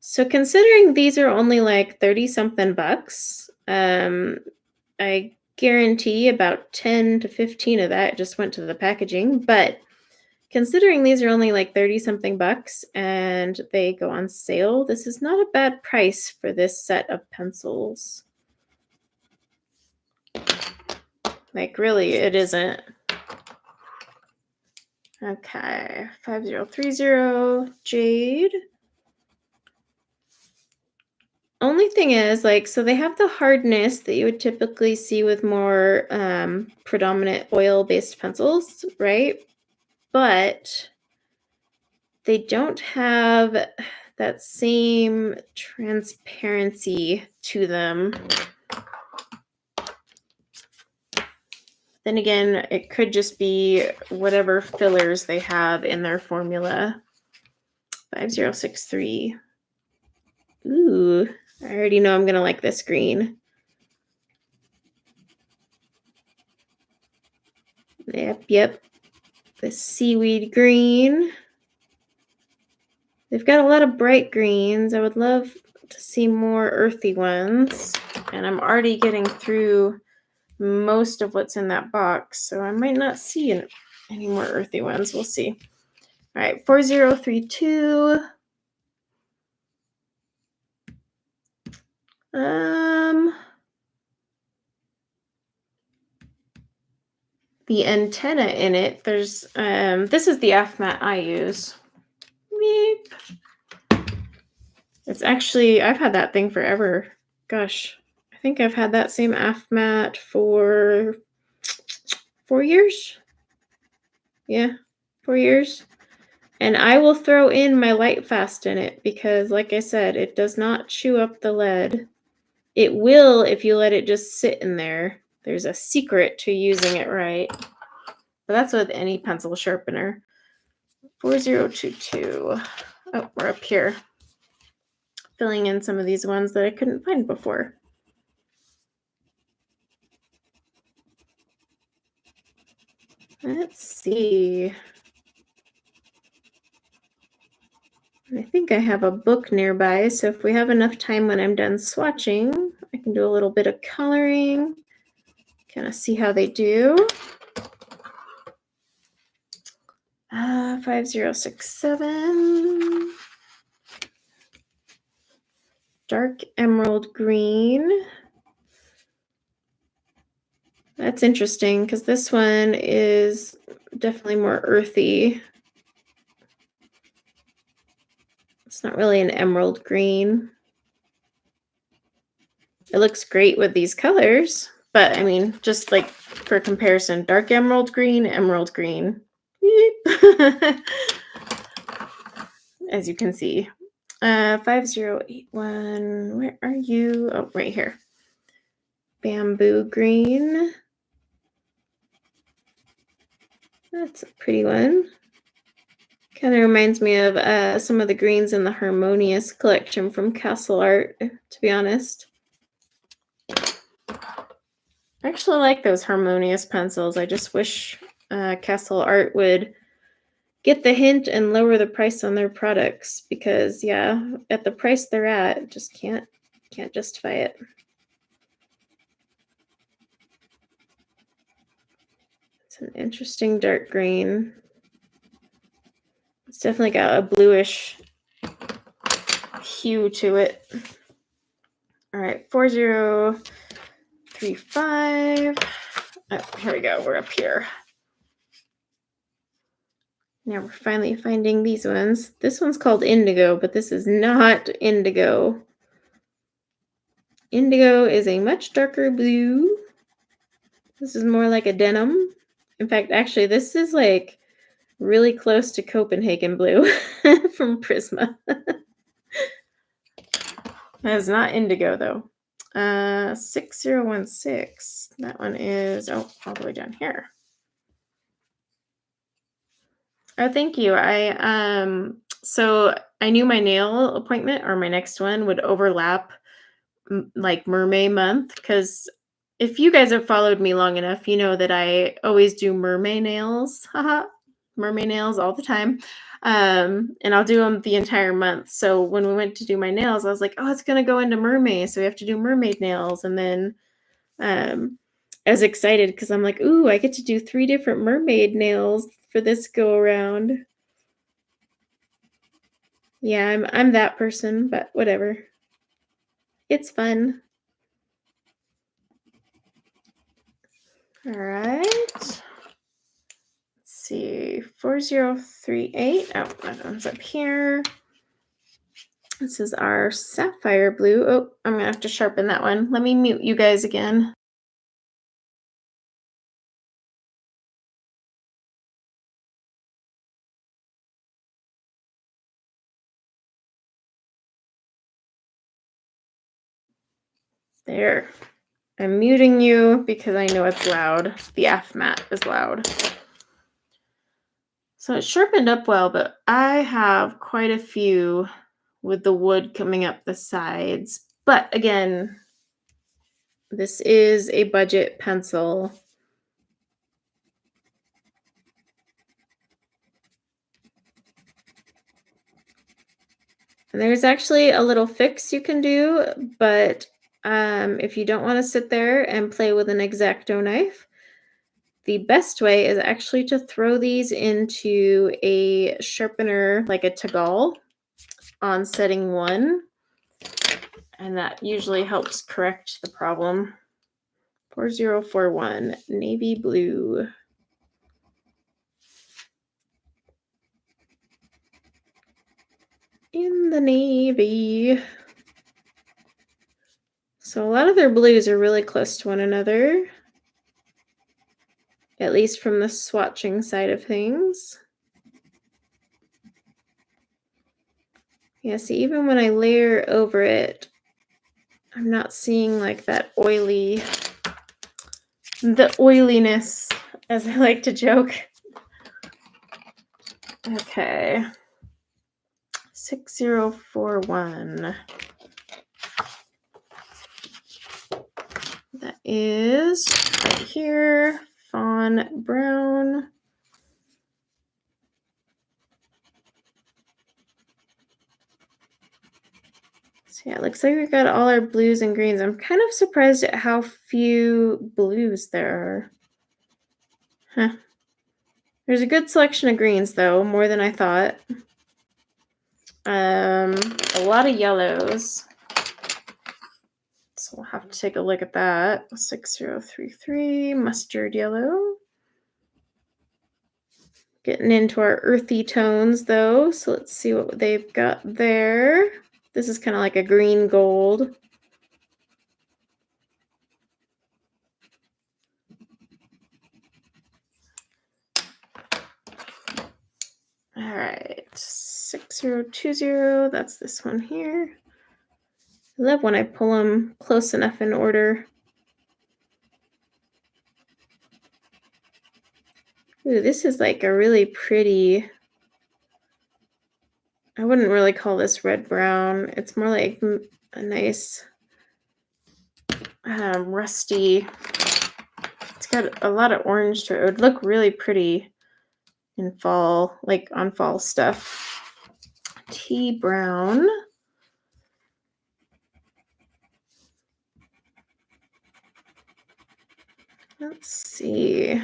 So considering these are only like 30 something bucks, I guarantee about 10 to 15 of that just went to the packaging. But considering these are only like 30 something bucks and they go on sale, this is not a bad price for this set of pencils. Like, really, it isn't. Okay, 5030 Jade. Only thing is, like, so they have the hardness that you would typically see with more predominant oil-based pencils, right? But they don't have that same transparency to them. Then again, it could just be whatever fillers they have in their formula. 5063. Ooh, I already know I'm going to like this green. Yep. The seaweed green. They've got a lot of bright greens. I would love to see more earthy ones. And I'm already getting through most of what's in that box, so I might not see any more earthy ones. We'll see. All right, 4032. The antenna in it, there's this is the AFMAT I use. Meep. It's actually, I've had that thing forever. Gosh, I think I've had that same AFMAT for 4 years. Yeah, 4 years. And I will throw in my light fast in it because, like I said, it does not chew up the lead. It will if you let it just sit in there. There's a secret to using it right. But that's with any pencil sharpener. 4022. Oh, we're up here. Filling in some of these ones that I couldn't find before. Let's see. I think I have a book nearby, so if we have enough time when I'm done swatching, I can do a little bit of coloring, kind of see how they do. 5067. Dark emerald green. That's interesting because this one is definitely more earthy. It's not really an emerald green. It looks great with these colors, but I mean, just like for comparison, dark emerald green, as you can see. 5081, where are you? Oh, right here. Bamboo green. That's a pretty one. Kind of reminds me of some of the greens in the Harmonious collection from Castle Art, to be honest. I actually like those Harmonious pencils. I just wish Castle Art would get the hint and lower the price on their products because, yeah, at the price they're at, just can't justify it. It's an interesting dark green. It's definitely got a bluish hue to it. All right, 4035. Oh, here we go. We're up here. Now we're finally finding these ones. This one's called Indigo, but this is not Indigo. Indigo is a much darker blue. This is more like a denim. In fact, actually, this is like really close to Copenhagen blue from Prisma. That is not Indigo, though. 6016. That one is, all the way down here. Oh, thank you. So I knew my nail appointment or my next one would overlap like mermaid month, because if you guys have followed me long enough, you know that I always do mermaid nails. Haha. Mermaid nails all the time. And I'll do them the entire month. So when we went to do my nails, I was like, oh, it's gonna go into mermaid, so we have to do mermaid nails. And then I was excited because I'm like, ooh, I get to do 3 different mermaid nails for this go around. Yeah, I'm that person, but whatever. It's fun. All right. Let's see, 4038. Oh, that one's up here. This is our sapphire blue. Oh, I'm gonna have to sharpen that one. Let me mute you guys again. There. I'm muting you because I know it's loud. The F mat is loud. So it sharpened up well, but I have quite a few with the wood coming up the sides. But again, this is a budget pencil. And there's actually a little fix you can do, but if you don't want to sit there and play with an X-Acto knife, the best way is actually to throw these into a sharpener, like a Tagal, on setting 1. And that usually helps correct the problem. 4041, navy blue. In the navy. So a lot of their blues are really close to one another, at least from the swatching side of things. Yeah, see, even when I layer over it, I'm not seeing like that the oiliness, as I like to joke. Okay. 6041. That is right here. fawn brown. So yeah, it looks like we got all our blues and greens. I'm kind of surprised at how few blues there are. Huh. There's a good selection of greens though, more than I thought. A lot of yellows. So we'll have to take a look at that. 6033 mustard yellow. Getting into our earthy tones though, so let's see what they've got there. This is kind of like a green gold. All right, 6020, that's this one here. I love when I pull them close enough in order. Ooh, this is like a really pretty, I wouldn't really call this red brown. It's more like a nice rusty. It's got a lot of orange to it. It would look really pretty in fall, like on fall stuff. Tea brown. Let's see.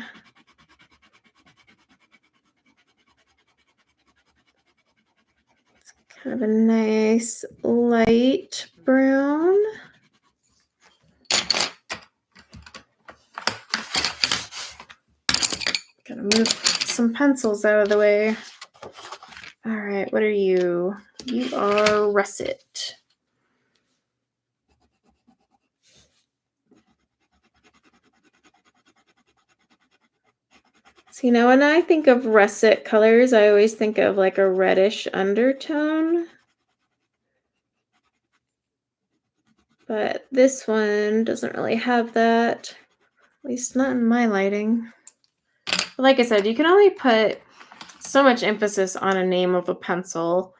It's kind of a nice light brown. Gotta move some pencils out of the way. All right, what are you? You are russet. So, when I think of russet colors, I always think of like a reddish undertone. But this one doesn't really have that, at least not in my lighting. But like I said, you can only put so much emphasis on a name of a pencil.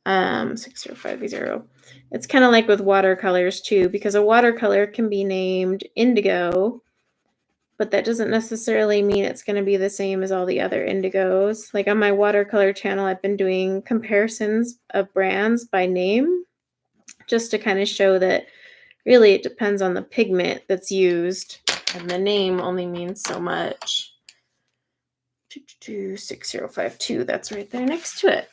6050. It's kind of like with watercolors too, because a watercolor can be named indigo, but that doesn't necessarily mean it's going to be the same as all the other indigos. Like on my watercolor channel, I've been doing comparisons of brands by name just to kind of show that really it depends on the pigment that's used, and the name only means so much. 6052, that's right there next to it.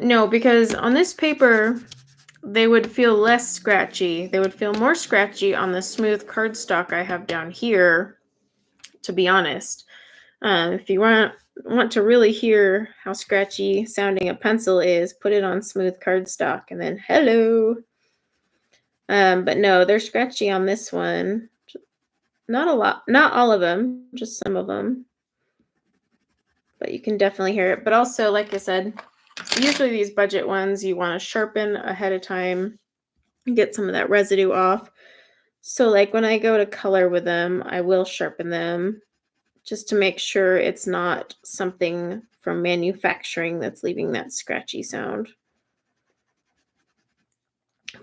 No, because on this paper, they would feel less scratchy. They would feel more scratchy on the smooth cardstock I have down here, to be honest. If you want to really hear how scratchy sounding a pencil is, put it on smooth cardstock and then hello. But no, they're scratchy on this one. Not a lot, not all of them, just some of them. But you can definitely hear it. But also, like I said, usually these budget ones you want to sharpen ahead of time and get some of that residue off. So like when I go to color with them, I will sharpen them just to make sure it's not something from manufacturing that's leaving that scratchy sound.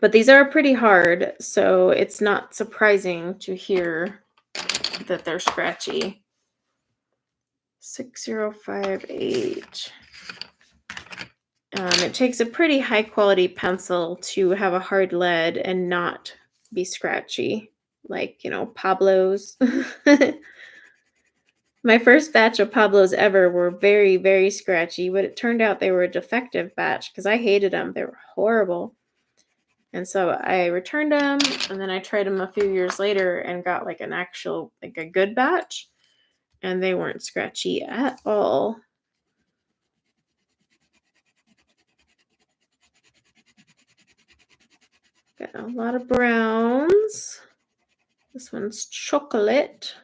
But these are pretty hard, so it's not surprising to hear that they're scratchy. 6058. It takes a pretty high quality pencil to have a hard lead and not be scratchy, like, Pablo's. My first batch of Pablo's ever were very, very scratchy, but it turned out they were a defective batch because I hated them. They were horrible. And so I returned them, and then I tried them a few years later and got like an actual, like a good batch, and they weren't scratchy at all. Got a lot of browns. This one's chocolate.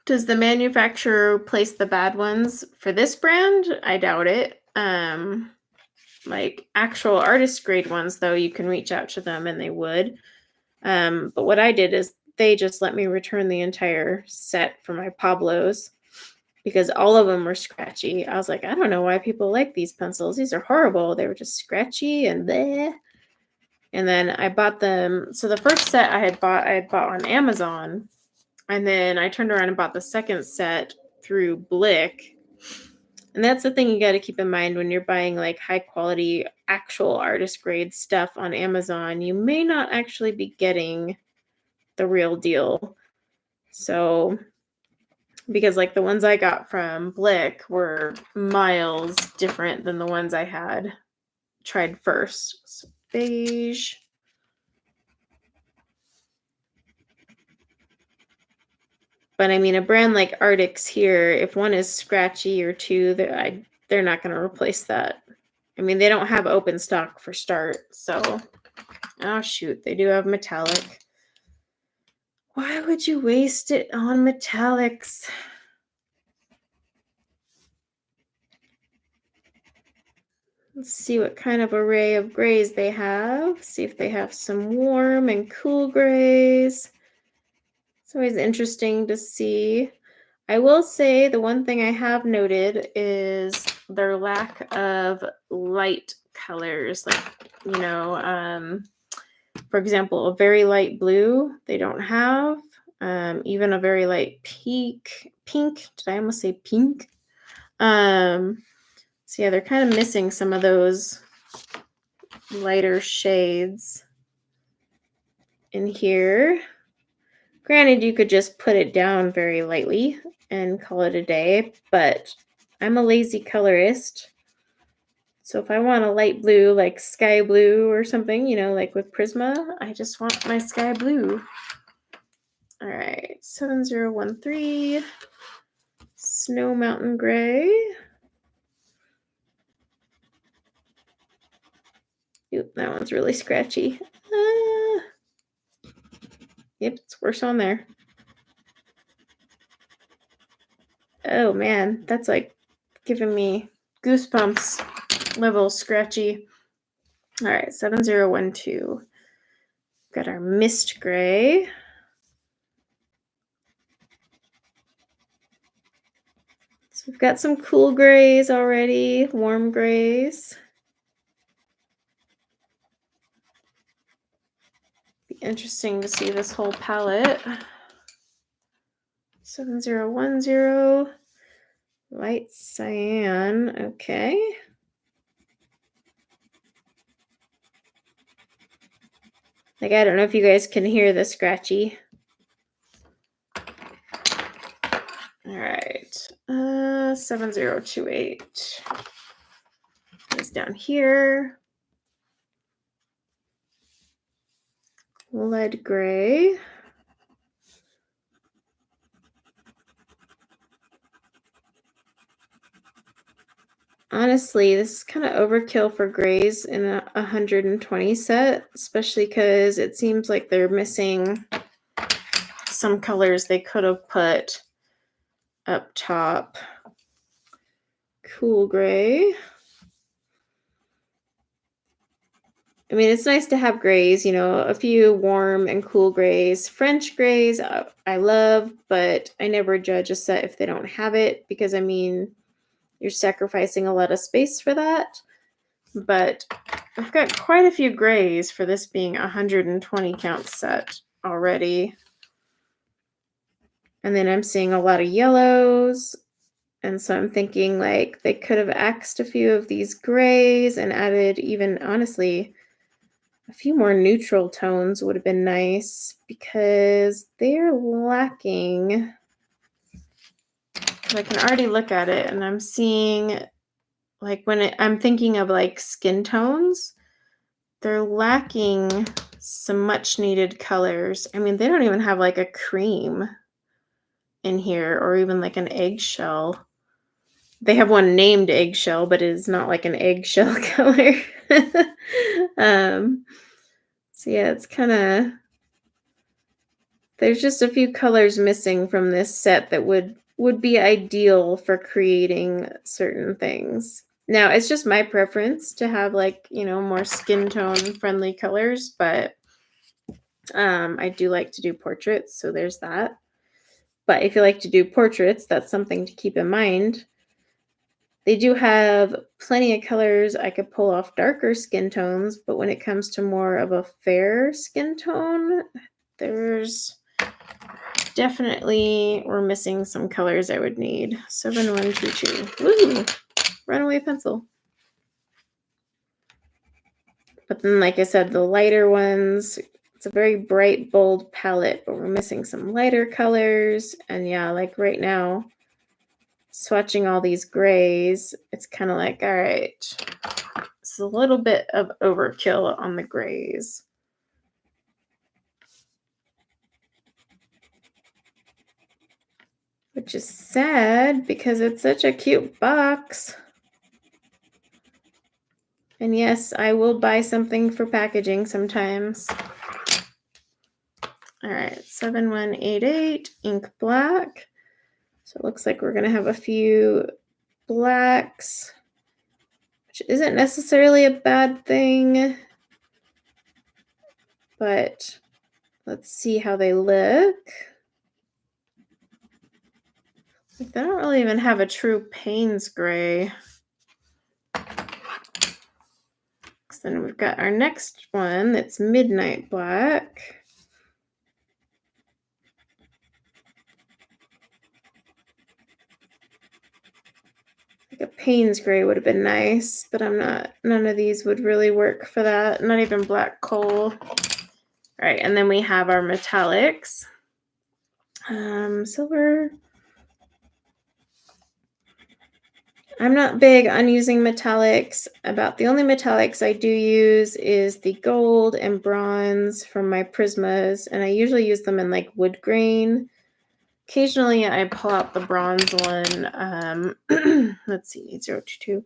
Does the manufacturer place the bad ones for this brand? I doubt it. like actual artist grade ones, though, you can reach out to them and they would. But what I did is they just let me return the entire set for my Pablos because all of them were scratchy. I was like, I don't know why people like these pencils. These are horrible. They were just scratchy and bleh. And then I bought them. So the first set I had bought on Amazon. And then I turned around and bought the second set through Blick. And that's the thing you got to keep in mind when you're buying like high quality actual artist grade stuff on Amazon. You may not actually be getting the real deal. So, because like the ones I got from Blick were miles different than the ones I had tried first. So beige. But I mean, a brand like Arrtx here, if one is scratchy or two, they're not going to replace that. I mean, they don't have open stock for start. So, oh shoot, they do have metallic. Why would you waste it on metallics? Let's see what kind of array of grays they have. See if they have some warm and cool grays. It's always interesting to see. I will say the one thing I have noted is their lack of light colors. Like, you know, for example, a very light blue, they don't have. Even a very light pink. Did I almost say pink? So yeah, they're kind of missing some of those lighter shades in here. Granted, you could just put it down very lightly and call it a day, but I'm a lazy colorist. So if I want a light blue, like sky blue or something, you know, like with Prisma, I just want my sky blue. All right, 7013, Snow Mountain Gray. Oop, that one's really scratchy. Yep, it's worse on there. Oh man, that's like giving me goosebumps level scratchy. All right, 7012. Got our mist gray. So we've got some cool grays already, warm grays. Be interesting to see this whole palette. 7010. Light cyan, okay. Like, I don't know if you guys can hear the scratchy. All right, 7028 is down here. Lead gray. Honestly, this is kind of overkill for grays in a 120 set, especially because it seems like they're missing some colors they could have put up top. Cool gray. I mean, it's nice to have grays, you know, a few warm and cool grays. French grays, I love, but I never judge a set if they don't have it because, I mean, you're sacrificing a lot of space for that. But I've got quite a few grays for this being a 120 count set already. And then I'm seeing a lot of yellows. And so I'm thinking like they could have axed a few of these grays and added even, honestly, a few more neutral tones would have been nice because they're lacking. I can already look at it and I'm seeing like when I'm thinking of like skin tones, they're lacking some much needed colors. I mean, they don't even have like a cream in here or even like an eggshell. They have one named eggshell, but it is not like an eggshell color. So yeah, it's kind of, there's just a few colors missing from this set that would be ideal for creating certain things. Now, it's just my preference to have like, more skin tone friendly colors, but I do like to do portraits, so there's that. But if you like to do portraits, that's something to keep in mind. They do have plenty of colors. I could pull off darker skin tones, but when it comes to more of a fair skin tone, there's definitely, we're missing some colors I would need. 7122. Woo! Runaway pencil. But then, like I said, the lighter ones, it's a very bright, bold palette, but we're missing some lighter colors. And yeah, like right now, swatching all these grays, it's kind of like, all right, it's a little bit of overkill on the grays. Which is sad because it's such a cute box. And yes, I will buy something for packaging sometimes. All right, 7188, ink black. So it looks like we're going to have a few blacks, which isn't necessarily a bad thing. But let's see how they look. Like, they don't really even have a true Payne's gray. Then we've got our next one that's midnight black. Like a Payne's gray would have been nice, but none of these would really work for that. Not even black coal. All right, and then we have our metallics. Silver. I'm not big on using metallics. About the only metallics I do use is the gold and bronze from my Prismas, and I usually use them in like wood grain. Occasionally I pull out the bronze one, let's see, 022,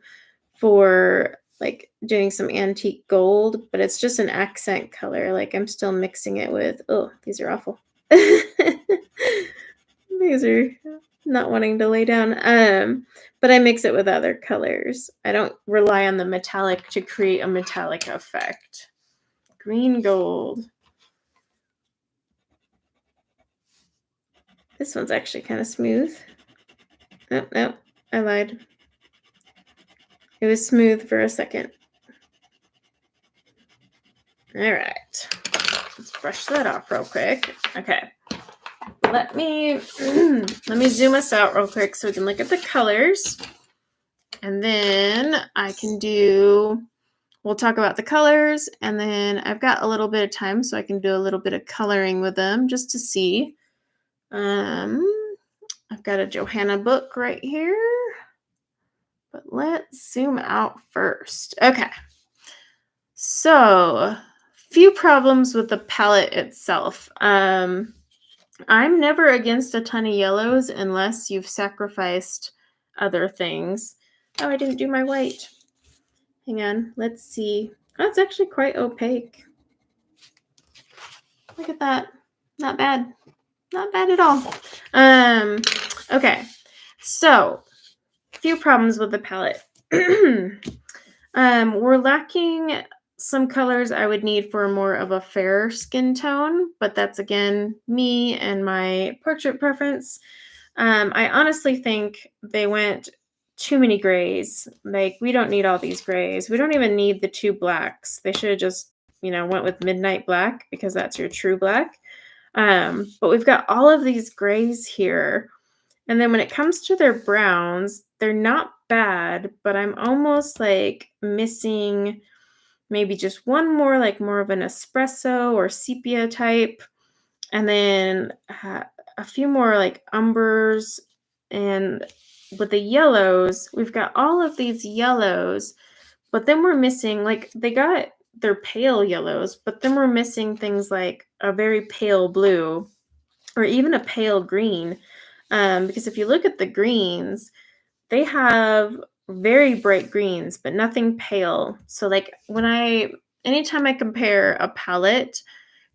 for like doing some antique gold, but it's just an accent color. Like I'm still mixing it with, oh, these are awful. These are not wanting to lay down. But I mix it with other colors. I don't rely on the metallic to create a metallic effect. Green gold. This one's actually kind of smooth. Oh, no, I lied. It was smooth for a second. All right. Let's brush that off real quick. Okay. Let me zoom us out real quick so we can look at the colors. And then we'll talk about the colors, and then I've got a little bit of time so I can do a little bit of coloring with them just to see. I've got a Johanna book right here, but let's zoom out first. Okay. So, few problems with the palette itself. I'm never against a ton of yellows unless you've sacrificed other things. Oh, I didn't do my white. Hang on, let's see. Oh, it's actually quite opaque. Look at that. Not bad. Not bad at all. Okay. So, a few problems with the palette. We're lacking some colors I would need for more of a fair skin tone, but that's again me and my portrait preference. I honestly think they went too many grays. Like, we don't need all these grays. We don't even need the two blacks. They should have just, went with midnight black because that's your true black. But we've got all of these grays here. And then when it comes to their browns, they're not bad, but I'm almost like missing maybe just one more, like more of an espresso or sepia type. And then a few more like umbers. And with the yellows, we've got all of these yellows, but then we're missing, like, they got their pale yellows, but then we're missing things like a very pale blue or even a pale green. Because if you look at the greens, they have very bright greens, but nothing pale. So like anytime I compare a palette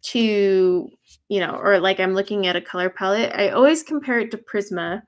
to, or like I'm looking at a color palette, I always compare it to Prisma.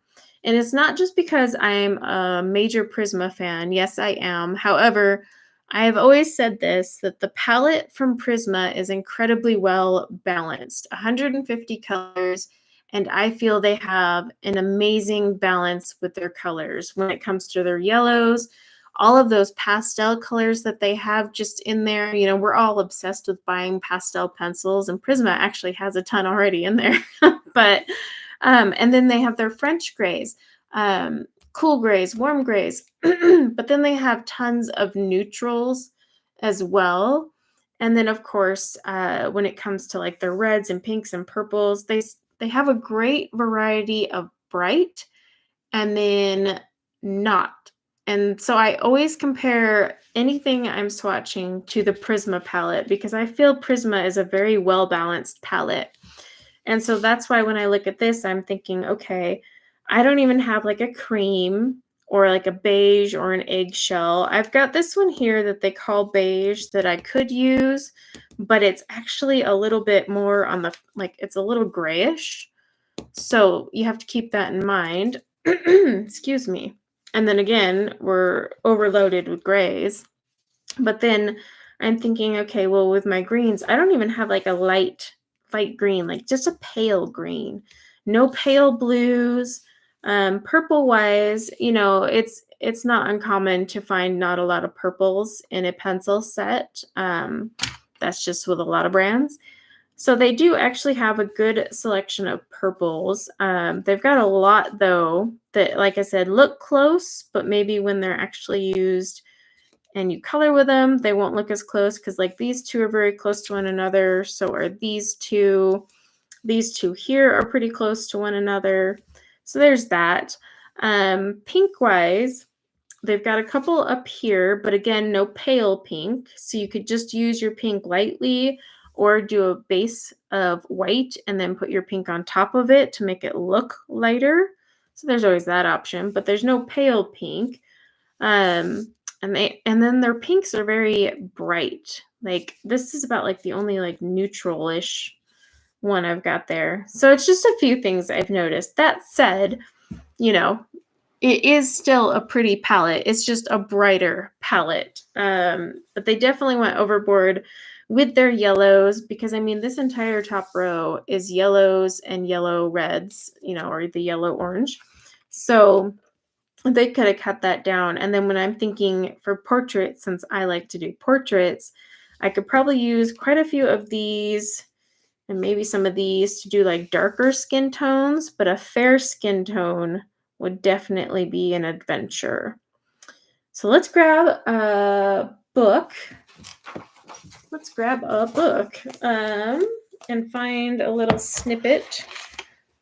And it's not just because I'm a major Prisma fan. Yes, I am. However, I have always said this, that the palette from Prisma is incredibly well balanced. 150 colors, and I feel they have an amazing balance with their colors when it comes to their yellows, all of those pastel colors that they have just in there. You know, we're all obsessed with buying pastel pencils, and Prisma actually has a ton already in there. But and then they have their French grays, cool grays, warm grays, but then they have tons of neutrals as well. And then, of course, when it comes to like their reds and pinks and purples, they have a great variety of bright and then not. And so I always compare anything I'm swatching to the Prisma palette because I feel Prisma is a very well-balanced palette. And so that's why when I look at this, I'm thinking, okay, I don't even have like a cream or like a beige or an eggshell. I've got this one here that they call beige that I could use, but it's actually a little bit more on the, like, it's a little grayish. So you have to keep that in mind. Excuse me. And then again, we're overloaded with grays. But then I'm thinking, okay, well, with my greens, I don't even have like a light green, like just a pale green. No pale blues. Purple wise, you know, it's not uncommon to find not a lot of purples in a pencil set. That's just with a lot of brands. So they do actually have a good selection of purples. They've got a lot, though, that, like I said, look close, but maybe when they're actually used and you color with them, they won't look as close because, like, these two are very close to one another. So are these two. These two here are pretty close to one another. So there's that. Pink-wise, they've got a couple up here, but again, no pale pink. So you could just use your pink lightly or do a base of white and then put your pink on top of it to make it look lighter. So there's always that option, but there's no pale pink. And then their pinks are very bright. Like this is about like the only like neutral-ish one I've got there. So it's just a few things I've noticed. That said, you know, it is still a pretty palette. It's just a brighter palette. But they definitely went overboard with their yellows because, I mean, this entire top row is yellows and yellow reds, you know, or the yellow orange. So they could have cut that down. And then when I'm thinking for portraits, since I like to do portraits, I could probably use quite a few of these and maybe some of these to do like darker skin tones, but a fair skin tone would definitely be an adventure. So let's grab a book. Let's grab a book and find a little snippet,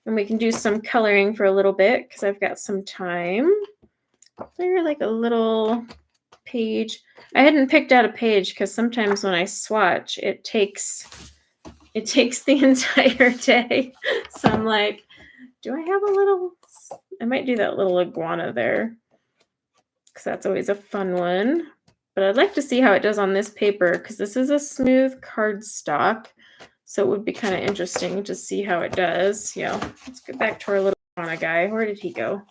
and we can do some coloring for a little bit because I've got some time. They're like a little page. I hadn't picked out a page because sometimes when I swatch, it takes the entire day. So I'm like, do I have a little, I might do that little iguana there because that's always a fun one. But I'd like to see how it does on this paper because this is a smooth cardstock. So it would be kind of interesting to see how it does. Yeah, let's get back to our little iguana guy. Where did he go?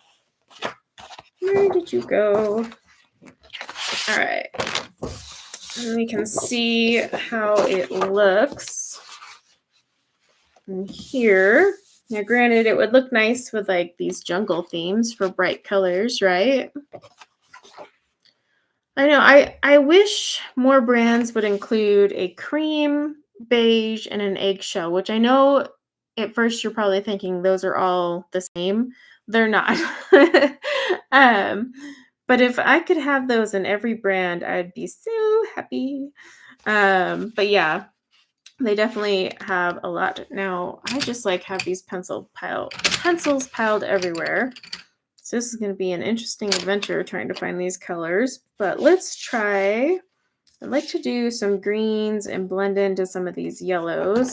Where did you go? All right. And we can see how it looks. And here, now granted, it would look nice with like these jungle themes for bright colors, right? I know, I wish more brands would include a cream, beige, and an eggshell, which I know at first you're probably thinking those are all the same. They're not. But if I could have those in every brand, I'd be so happy. But yeah, they definitely have a lot. Now, I just like have these pencils piled everywhere. So this is going to be an interesting adventure trying to find these colors. But let's try. I'd like to do some greens and blend into some of these yellows.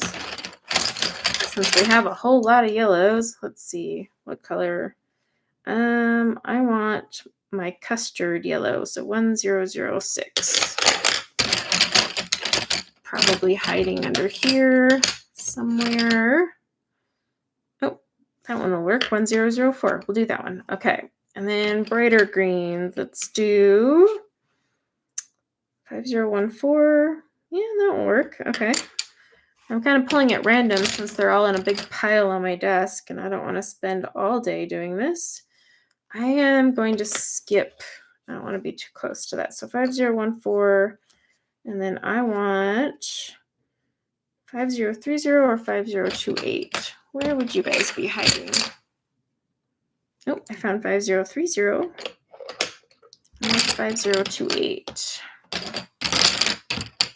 Since we have a whole lot of yellows, let's see what color. I want my custard yellow, so 1006. Probably hiding under here somewhere. Oh, That one will work. 1004. We'll do that one. Okay. And then brighter greens. Let's do 5014. Yeah, that will work. Okay. I'm kind of pulling at random since they're all in a big pile on my desk and I don't want to spend all day doing this. I am going to skip. I don't want to be too close to that. So 5014. And then I want 5030 or 5028. Where would you guys be hiding? Oh, I found 5030. And that's 5028.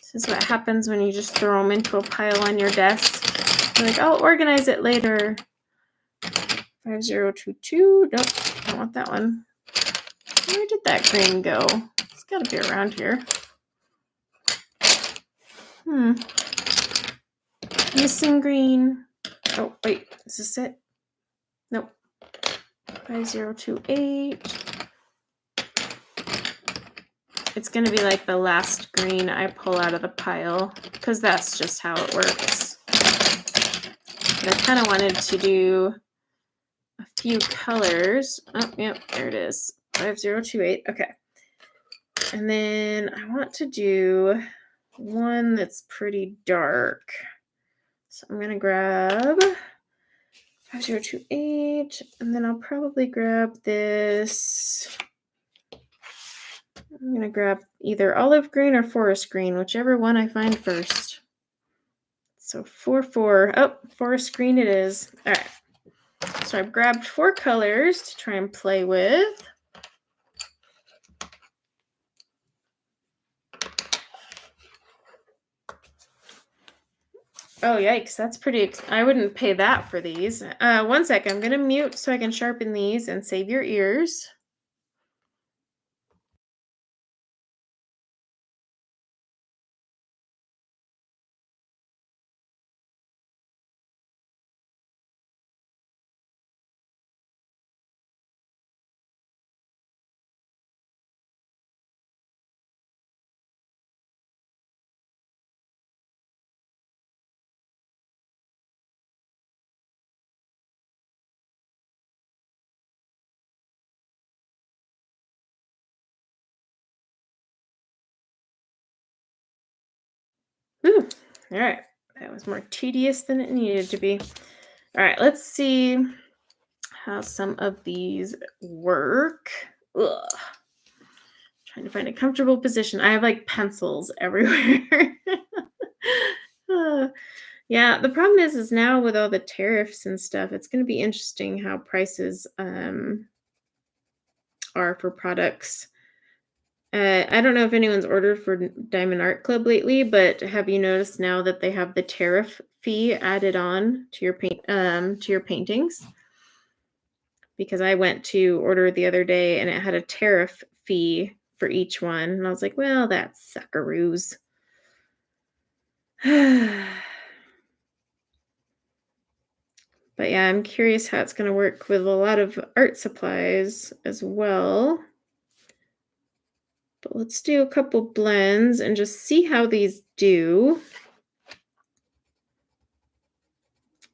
This is what happens when you just throw them into a pile on your desk. You're like, I'll organize it later. 5022. Nope, I don't want that one. Where did that green go? It's got to be around here. Missing green. Oh, wait. Is this it? Nope. 5028. It's going to be like the last green I pull out of the pile because that's just how it works. But I kind of wanted to do a few colors. Oh, yep, there it is. 5028. Okay. And then I want to do one that's pretty dark. So I'm going to grab 5028, and then I'll probably grab this. I'm going to grab either olive green or forest green, whichever one I find first. So 44. Oh, forest green it is. All right. So I've grabbed 4 colors to try and play with. Oh, yikes. That's pretty... I wouldn't pay that for these. One sec. I'm going to mute so I can sharpen these and save your ears. Ooh, all right. That was more tedious than it needed to be. All right, let's see how some of these work. Ugh. Trying to find a comfortable position. I have like pencils everywhere. Yeah, the problem is now with all the tariffs and stuff, it's going to be interesting how prices are for products. I don't know if anyone's ordered for Diamond Art Club lately, but have you noticed now that they have the tariff fee added on to your paintings? Because I went to order the other day and it had a tariff fee for each one, and I was like, well, that's suckaroos. But yeah, I'm curious how it's going to work with a lot of art supplies as well. But let's do a couple blends and just see how these do.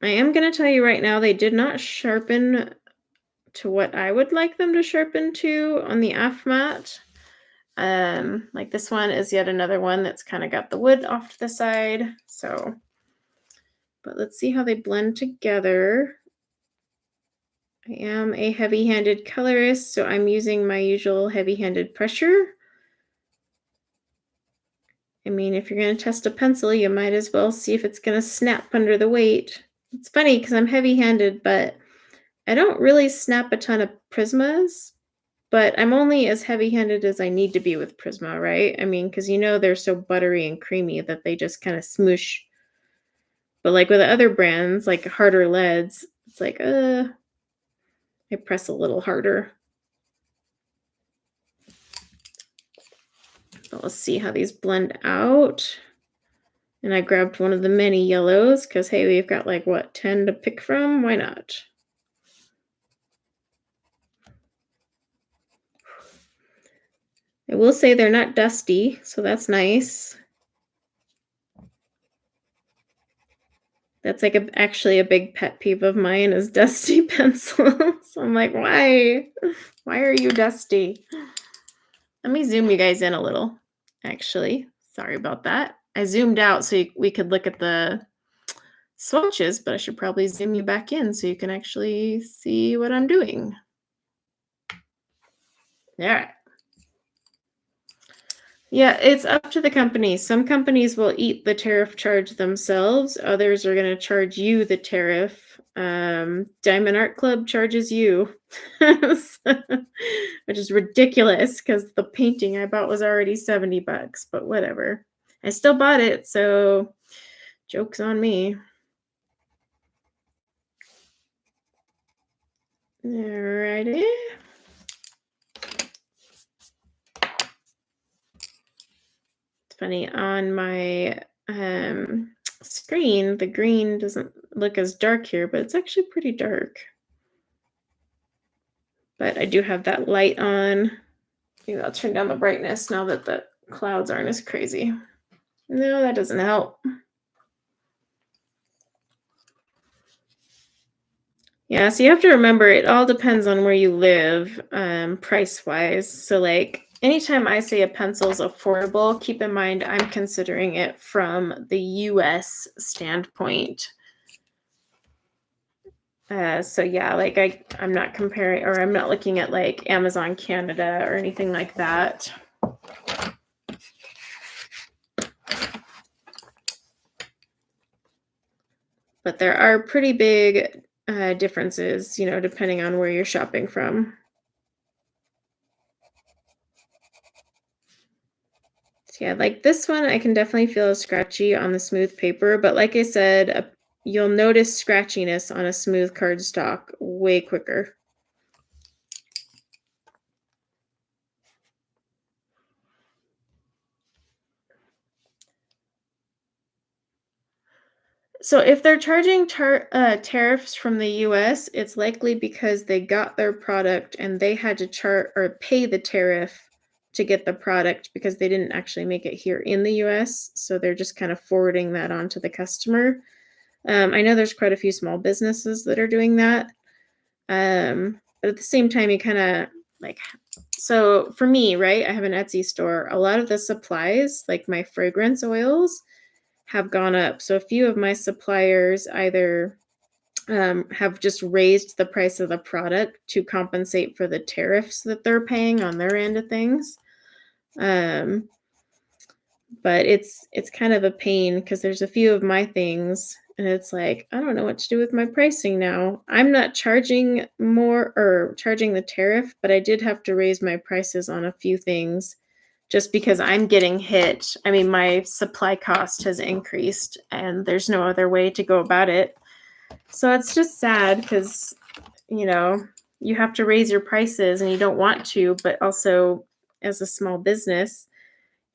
I am going to tell you right now, they did not sharpen to what I would like them to sharpen to on the AFMAT. Like this one is yet another one that's kind of got the wood off to the side. So, but let's see how they blend together. I am a heavy-handed colorist, so I'm using my usual heavy-handed pressure. I mean, if you're going to test a pencil, you might as well see if it's going to snap under the weight. It's funny because I'm heavy-handed, but I don't really snap a ton of Prismas, but I'm only as heavy-handed as I need to be with Prisma, right? I mean, because you know they're so buttery and creamy that they just kind of smoosh. But like with other brands, like harder leads, it's like, I press a little harder. But let's see how these blend out. And I grabbed one of the many yellows because, hey, we've got like, what, 10 to pick from? Why not? I will say they're not dusty, so that's nice. That's like actually a big pet peeve of mine is dusty pencils. I'm like, why? Why are you dusty? Let me zoom you guys in a little, actually. Sorry about that. I zoomed out so we could look at the swatches, but I should probably zoom you back in so you can actually see what I'm doing. All right. Yeah, it's up to the company. Some companies will eat the tariff charge themselves. Others are going to charge you the tariff. Diamond Art Club charges you, which is ridiculous because the painting I bought was already $70, but whatever. I still bought it, so joke's on me. Alrighty. It's funny, on my screen, the green doesn't look as dark here, but it's actually pretty dark. But I do have that light on. Maybe I'll turn down the brightness now that the clouds aren't as crazy. No, that doesn't help. Yeah, so you have to remember it all depends on where you live, price-wise. So like anytime I say a pencil is affordable, keep in mind I'm considering it from the US standpoint. So yeah, like I'm not comparing, or I'm not looking at like Amazon Canada or anything like that. But there are pretty big differences, you know, depending on where you're shopping from. So yeah, like this one, I can definitely feel scratchy on the smooth paper, but like I said, you'll notice scratchiness on a smooth cardstock way quicker. So if they're charging tariffs from the US, it's likely because they got their product and they had to pay the tariff to get the product because they didn't actually make it here in the US. So they're just kind of forwarding that on to the customer. I know there's quite a few small businesses that are doing that. But at the same time, you kind of like, so for me, right, I have an Etsy store. A lot of the supplies, like my fragrance oils, have gone up. So a few of my suppliers either have just raised the price of the product to compensate for the tariffs that they're paying on their end of things. But it's kind of a pain because there's a few of my things and it's like, I don't know what to do with my pricing now. I'm not charging more or charging the tariff, but I did have to raise my prices on a few things just because I'm getting hit. I mean, my supply cost has increased and there's no other way to go about it. So it's just sad because, you know, you have to raise your prices and you don't want to, but also as a small business,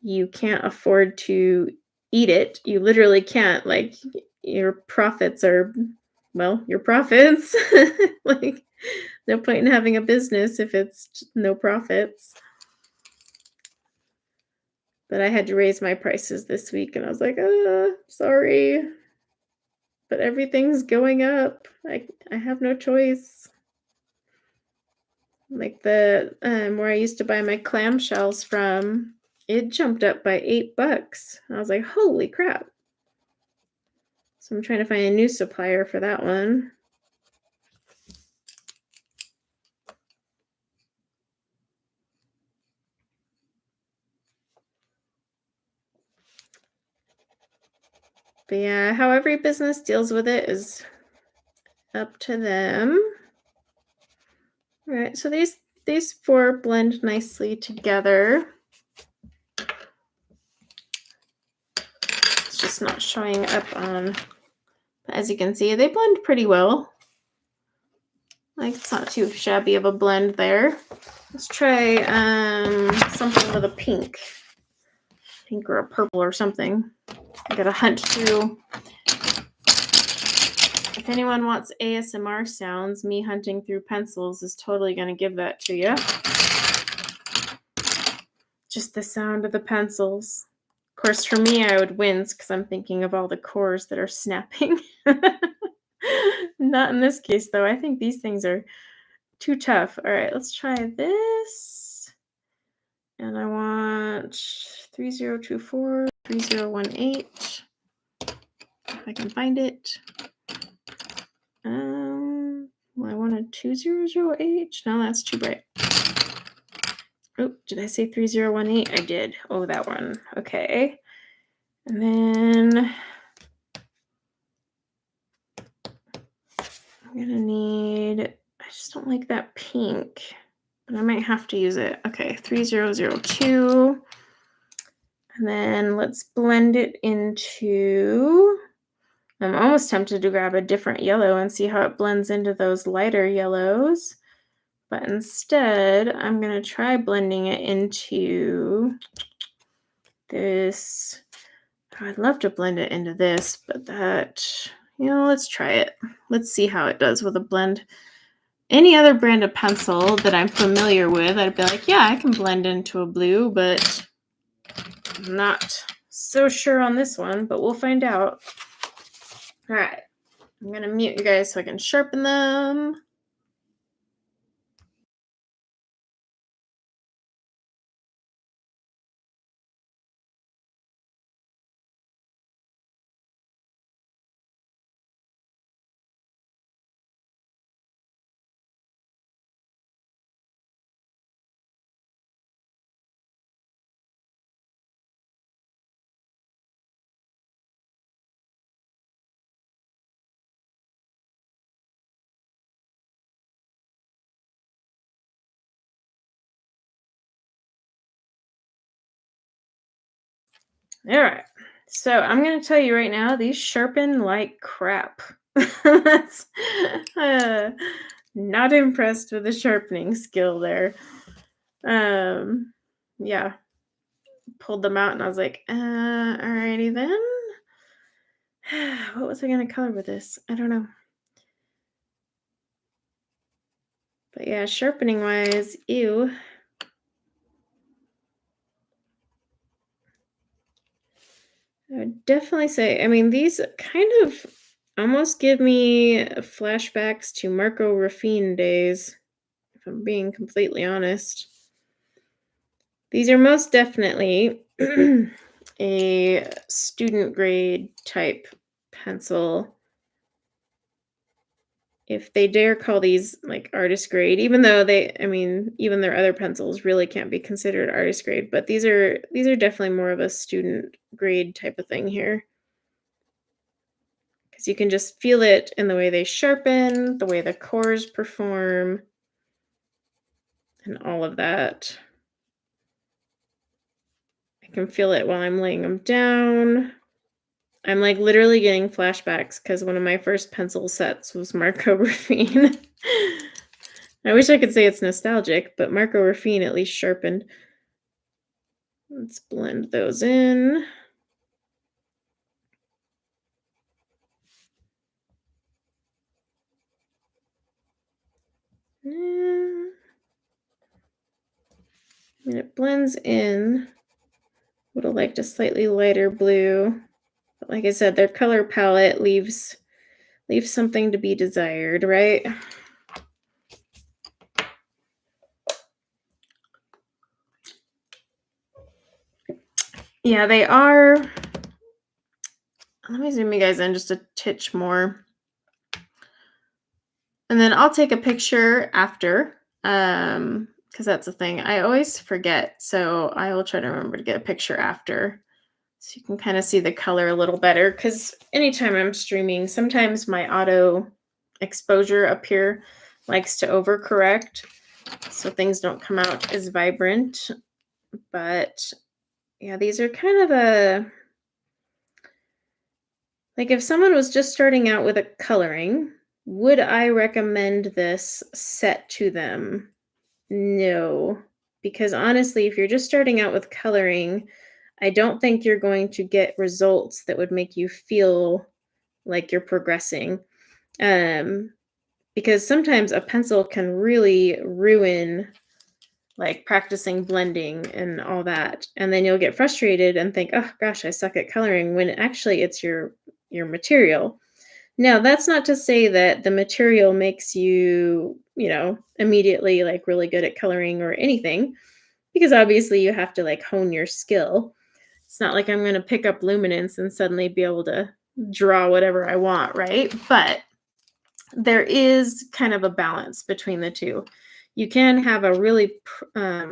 you can't afford to eat it. You literally can't. Like, your profits are, well, your profits. Like, no point in having a business if it's no profits. But I had to raise my prices this week and I was like, sorry. But everything's going up. I have no choice. Like the where I used to buy my clamshells from, it jumped up by $8. I was like, holy crap. So I'm trying to find a new supplier for that one. But yeah, how every business deals with it is up to them. All right, so these four blend nicely together. It's just not showing up on, as you can see, they blend pretty well. Like, it's not too shabby of a blend there. Let's try something with a pink or a purple or something. I gotta hunt through. If anyone wants ASMR sounds, me hunting through pencils is totally gonna give that to you. Just the sound of the pencils. course, for me, I would wince because I'm thinking of all the cores that are snapping. Not in this case, though. I think these things are too tough. All right, let's try this. And I want 3024, 3018. If I can find it. Well, I wanted 2008. No, that's too bright. Oh, did I say 3018? I did. Oh, that one. Okay. And then I'm gonna need, I just don't like that pink, but I might have to use it. Okay, 3002. And then let's blend it into, I'm almost tempted to grab a different yellow and see how it blends into those lighter yellows. But instead, I'm going to try blending it into this. I'd love to blend it into this, but that, let's try it. Let's see how it does with a blend. Any other brand of pencil that I'm familiar with, I'd be like, yeah, I can blend into a blue, but I'm not so sure on this one, but we'll find out. All right, I'm going to mute you guys so I can sharpen them. All right, so I'm going to tell you right now, these sharpen like crap. That's not impressed with the sharpening skill there. Yeah, pulled them out and I was like, alrighty then. What was I going to color with this? I don't know. But yeah, sharpening wise, ew. I would definitely say, I mean, these kind of almost give me flashbacks to Marco Raffine days, if I'm being completely honest. These are most definitely a student grade type pencil. If they dare call these like artist grade, even though even their other pencils really can't be considered artist grade, but these are definitely more of a student grade type of thing here. Because you can just feel it in the way they sharpen, the way the cores perform, and all of that. I can feel it while I'm laying them down. I'm like literally getting flashbacks because one of my first pencil sets was Marco Raffine. I wish I could say it's nostalgic, but Marco Raffine at least sharpened. Let's blend those in. And it blends in. Would have liked a slightly lighter blue. But like I said, their color palette leaves something to be desired, right? Yeah, they are. Let me zoom you guys in just a titch more. And then I'll take a picture after, because that's the thing. I always forget, so I will try to remember to get a picture after so you can kind of see the color a little better, because anytime I'm streaming, sometimes my auto exposure up here likes to overcorrect, so things don't come out as vibrant. But yeah, these are kind of a, like if someone was just starting out with a coloring, would I recommend this set to them? No, because honestly, if you're just starting out with coloring, I don't think you're going to get results that would make you feel like you're progressing. Because sometimes a pencil can really ruin like practicing blending and all that. And then you'll get frustrated and think, oh gosh, I suck at coloring, when actually it's your material. Now, that's not to say that the material makes you, immediately like really good at coloring or anything, because obviously you have to like hone your skill. It's not like I'm going to pick up luminance and suddenly be able to draw whatever I want, right? But there is kind of a balance between the two. You can have a really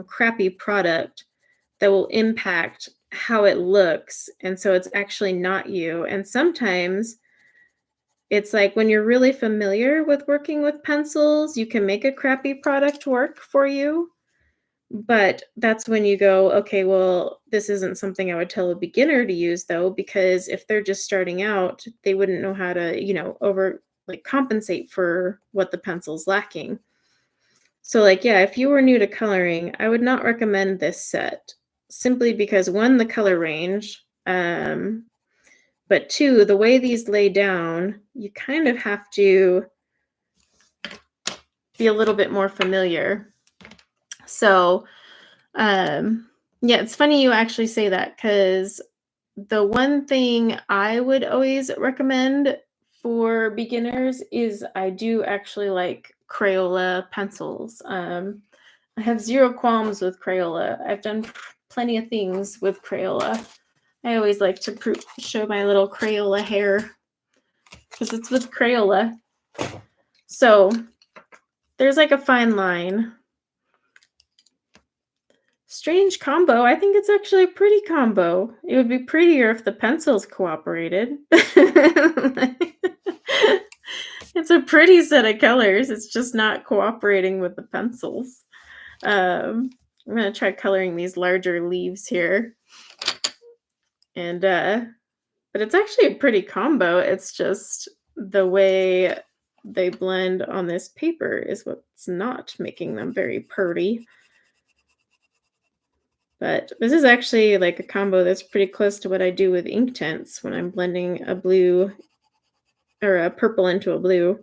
crappy product that will impact how it looks, and so it's actually not you. And sometimes it's like when you're really familiar with working with pencils, you can make a crappy product work for you. But that's when you go, okay, well, this isn't something I would tell a beginner to use, though, because if they're just starting out, they wouldn't know how to, compensate for what the pencil's lacking. So, like, yeah, if you were new to coloring, I would not recommend this set, simply because, one, the color range, but two, the way these lay down, you kind of have to be a little bit more familiar. So, yeah, it's funny you actually say that, because the one thing I would always recommend for beginners is I do actually like Crayola pencils. I have zero qualms with Crayola. I've done plenty of things with Crayola. I always like to show my little Crayola hair because it's with Crayola. So there's like a fine line. Strange combo. I think it's actually a pretty combo. It would be prettier if the pencils cooperated. It's a pretty set of colors. It's just not cooperating with the pencils. I'm going to try coloring these larger leaves here. And, but it's actually a pretty combo. It's just the way they blend on this paper is what's not making them very pretty. But this is actually like a combo that's pretty close to what I do with ink tints when I'm blending a blue or a purple into a blue.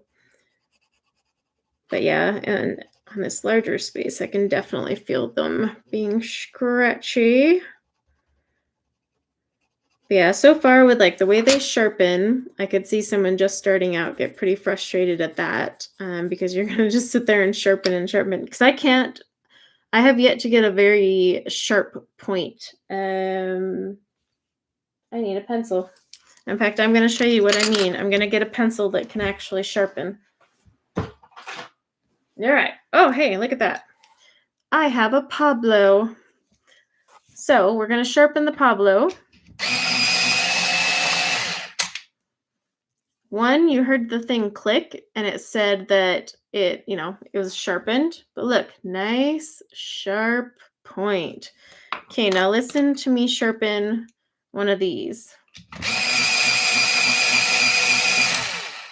But yeah, and on this larger space, I can definitely feel them being scratchy. But yeah, so far with like the way they sharpen, I could see someone just starting out get pretty frustrated at that, because you're going to just sit there and sharpen, because I have yet to get a very sharp point. I need a pencil. In fact, I'm going to show you what I mean. I'm going to get a pencil that can actually sharpen. All right. Oh, hey, look at that. I have a Pablo. So we're going to sharpen the Pablo. One, you heard the thing click and it said that it was sharpened. But look, nice sharp point. Okay, now listen to me sharpen one of these.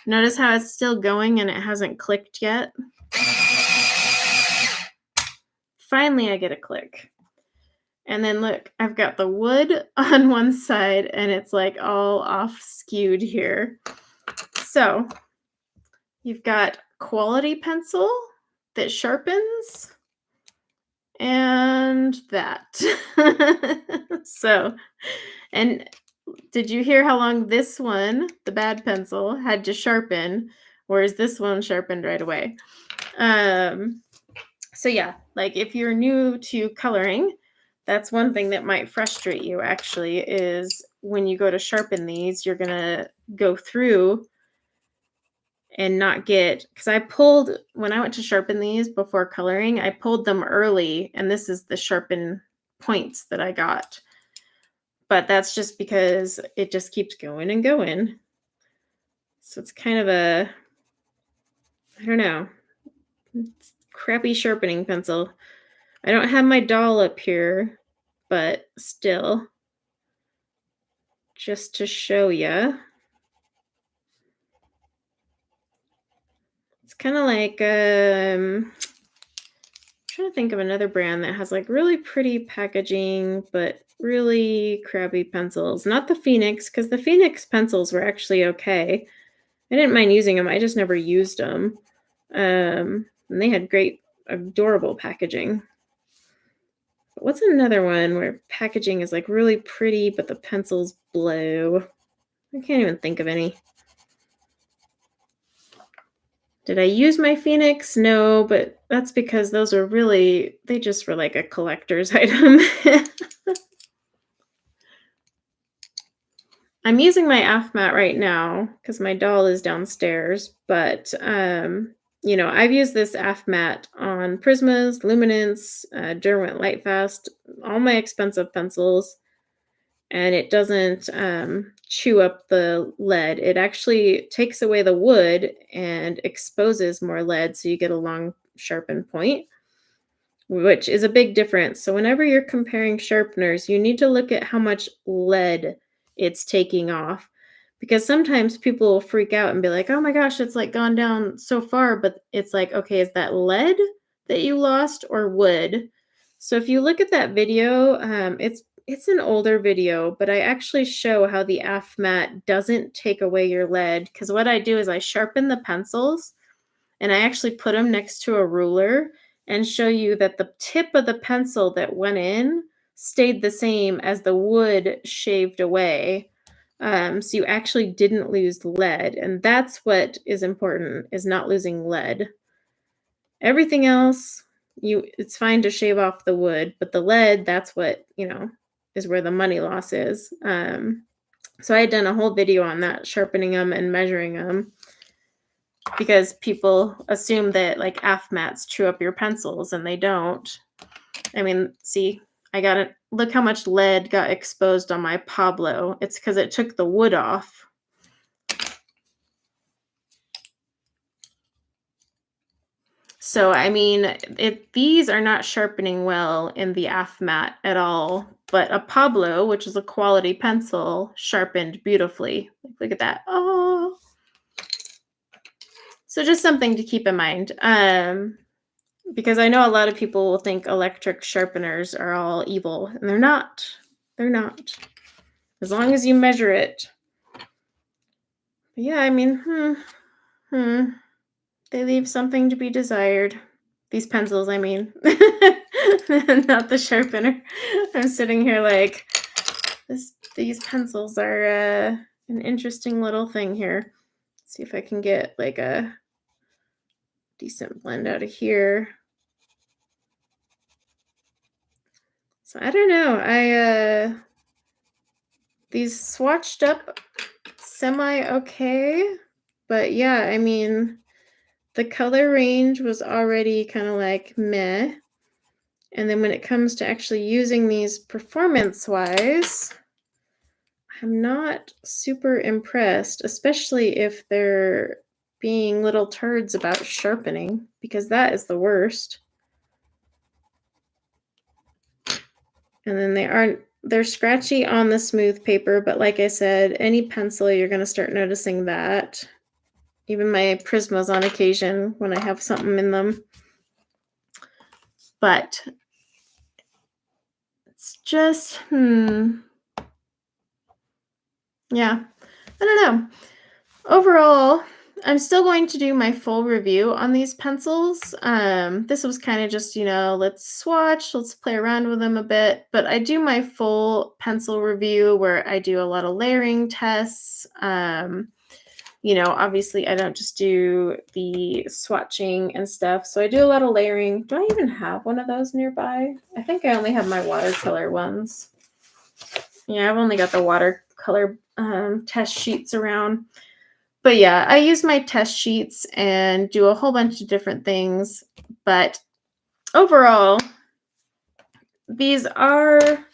Notice how it's still going and it hasn't clicked yet? Finally, I get a click. And then look, I've got the wood on one side and it's like all off skewed here. So you've got quality pencil that sharpens and that. So, and did you hear how long this one, the bad pencil, had to sharpen, whereas this one sharpened right away? So yeah, like if you're new to coloring, that's one thing that might frustrate you actually, is when you go to sharpen these, you're going to go through and not get, because when I went to sharpen these before coloring, I pulled them early, and this is the sharpen points that I got. But that's just because it just keeps going and going. So it's kind of a, I don't know, crappy sharpening pencil. I don't have my doll up here, but still, just to show you. It's kind of like, I'm trying to think of another brand that has like really pretty packaging, but really crappy pencils. Not the Phoenix, because the Phoenix pencils were actually okay. I didn't mind using them. I just never used them. And they had great, adorable packaging. What's another one where packaging is like really pretty, but the pencils blow? I can't even think of any. Did I use my Phoenix? No, but that's because those are really, they just were like a collector's item. I'm using my AF mat right now because my doll is downstairs, but you know, I've used this AF mat on Prismas, Luminance, Derwent Lightfast, all my expensive pencils, and it doesn't chew up the lead. It actually takes away the wood and exposes more lead, so you get a long sharpened point, which is a big difference. So whenever you're comparing sharpeners, you need to look at how much lead it's taking off, because sometimes people will freak out and be like, oh my gosh, it's like gone down so far, but it's like, okay, is that lead that you lost or wood? So if you look at that video, it's an older video, but I actually show how the AF mat doesn't take away your lead, because what I do is I sharpen the pencils and I actually put them next to a ruler and show you that the tip of the pencil that went in stayed the same as the wood shaved away. So you actually didn't lose lead, and that's what is important, is not losing lead. Everything else, it's fine to shave off the wood, but the lead, that's what, you know, is where the money loss is. So I had done a whole video on that, sharpening them and measuring them, because people assume that like AF mats chew up your pencils, and they don't. I mean, see, I got it. Look how much lead got exposed on my Pablo. It's because it took the wood off. So, I mean, these are not sharpening well in the AF mat at all, but a Pablo, which is a quality pencil, sharpened beautifully. Look at that. Oh. So just something to keep in mind. Because I know a lot of people will think electric sharpeners are all evil, and they're not. They're not. As long as you measure it. But yeah, I mean, they leave something to be desired. These pencils, I mean. Not the sharpener. I'm sitting here like, these pencils are an interesting little thing here. Let's see if I can get like a decent blend out of here. So I don't know. These swatched up semi-okay, but yeah, I mean, the color range was already kind of like meh. And then when it comes to actually using these performance-wise, I'm not super impressed, especially if they're being little turds about sharpening, because that is the worst. And then they're scratchy on the smooth paper, but like I said, any pencil, you're going to start noticing that. Even my Prismas on occasion when I have something in them. But it's just, yeah, I don't know. Overall, I'm still going to do my full review on these pencils. This was kind of just, you know, let's swatch, let's play around with them a bit. But I do my full pencil review where I do a lot of layering tests. You know, obviously I don't just do the swatching and stuff. So I do a lot of layering. Do I even have one of those nearby? I think I only have my watercolor ones. Yeah, I've only got the watercolor test sheets around. But yeah, I use my test sheets and do a whole bunch of different things. But overall, these are,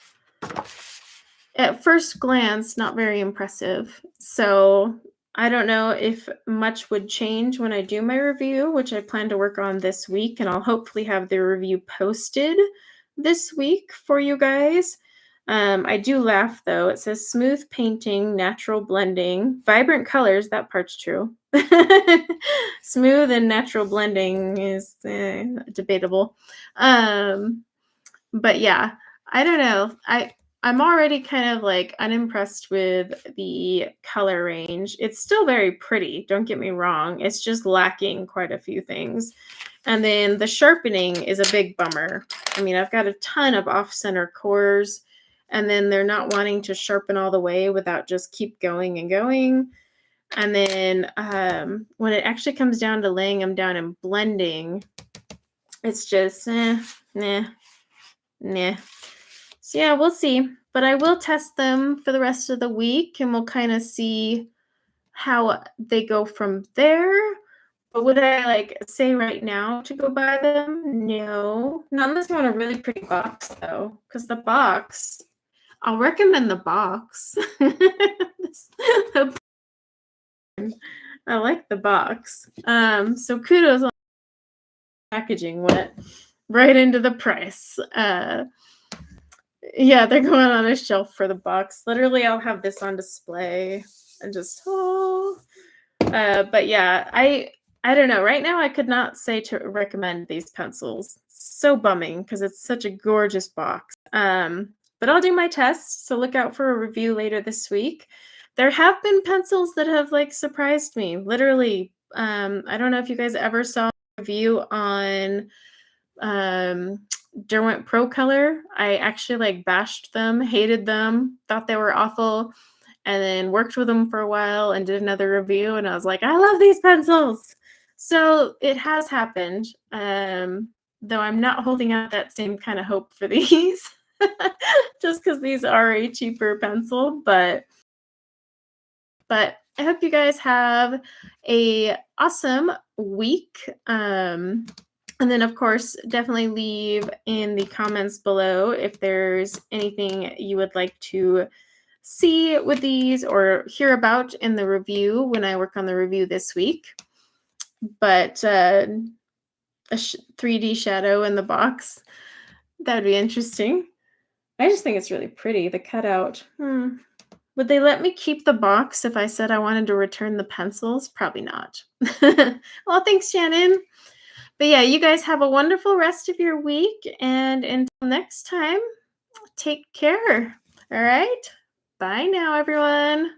at first glance, not very impressive. So I don't know if much would change when I do my review, which I plan to work on this week. And I'll hopefully have the review posted this week for you guys. I do laugh though. It says smooth painting, natural blending, vibrant colors. That part's true. Smooth and natural blending is debatable. But yeah, I don't know. I'm already kind of like unimpressed with the color range. It's still very pretty, don't get me wrong. It's just lacking quite a few things. And then the sharpening is a big bummer. I mean, I've got a ton of off-center cores, and then they're not wanting to sharpen all the way without just keep going and going. And then when it actually comes down to laying them down and blending, it's just nah. So yeah, we'll see. But I will test them for the rest of the week, and we'll kind of see how they go from there. But would I like say right now to go buy them? No. Not unless you want a really pretty box though. Because the box, I'll recommend the box. I like the box. So kudos on packaging went right into the price. Yeah, they're going on a shelf for the box. Literally, I'll have this on display and just but yeah, I don't know. Right now, I could not say to recommend these pencils. So bumming because it's such a gorgeous box. But I'll do my tests, so look out for a review later this week. There have been pencils that have like surprised me. Literally, I don't know if you guys ever saw a review on Derwent Pro Color. I actually like bashed them, hated them, thought they were awful, and then worked with them for a while and did another review, and I was like, I love these pencils. So it has happened, though I'm not holding out that same kind of hope for these, just because these are a cheaper pencil, but I hope you guys have a awesome week. And then, of course, definitely leave in the comments below if there's anything you would like to see with these or hear about in the review when I work on the review this week. But a 3D shadow in the box, that would be interesting. I just think it's really pretty, the cutout. Would they let me keep the box if I said I wanted to return the pencils? Probably not. Well, thanks, Shannon. But yeah, you guys have a wonderful rest of your week. And until next time, take care. All right. Bye now, everyone.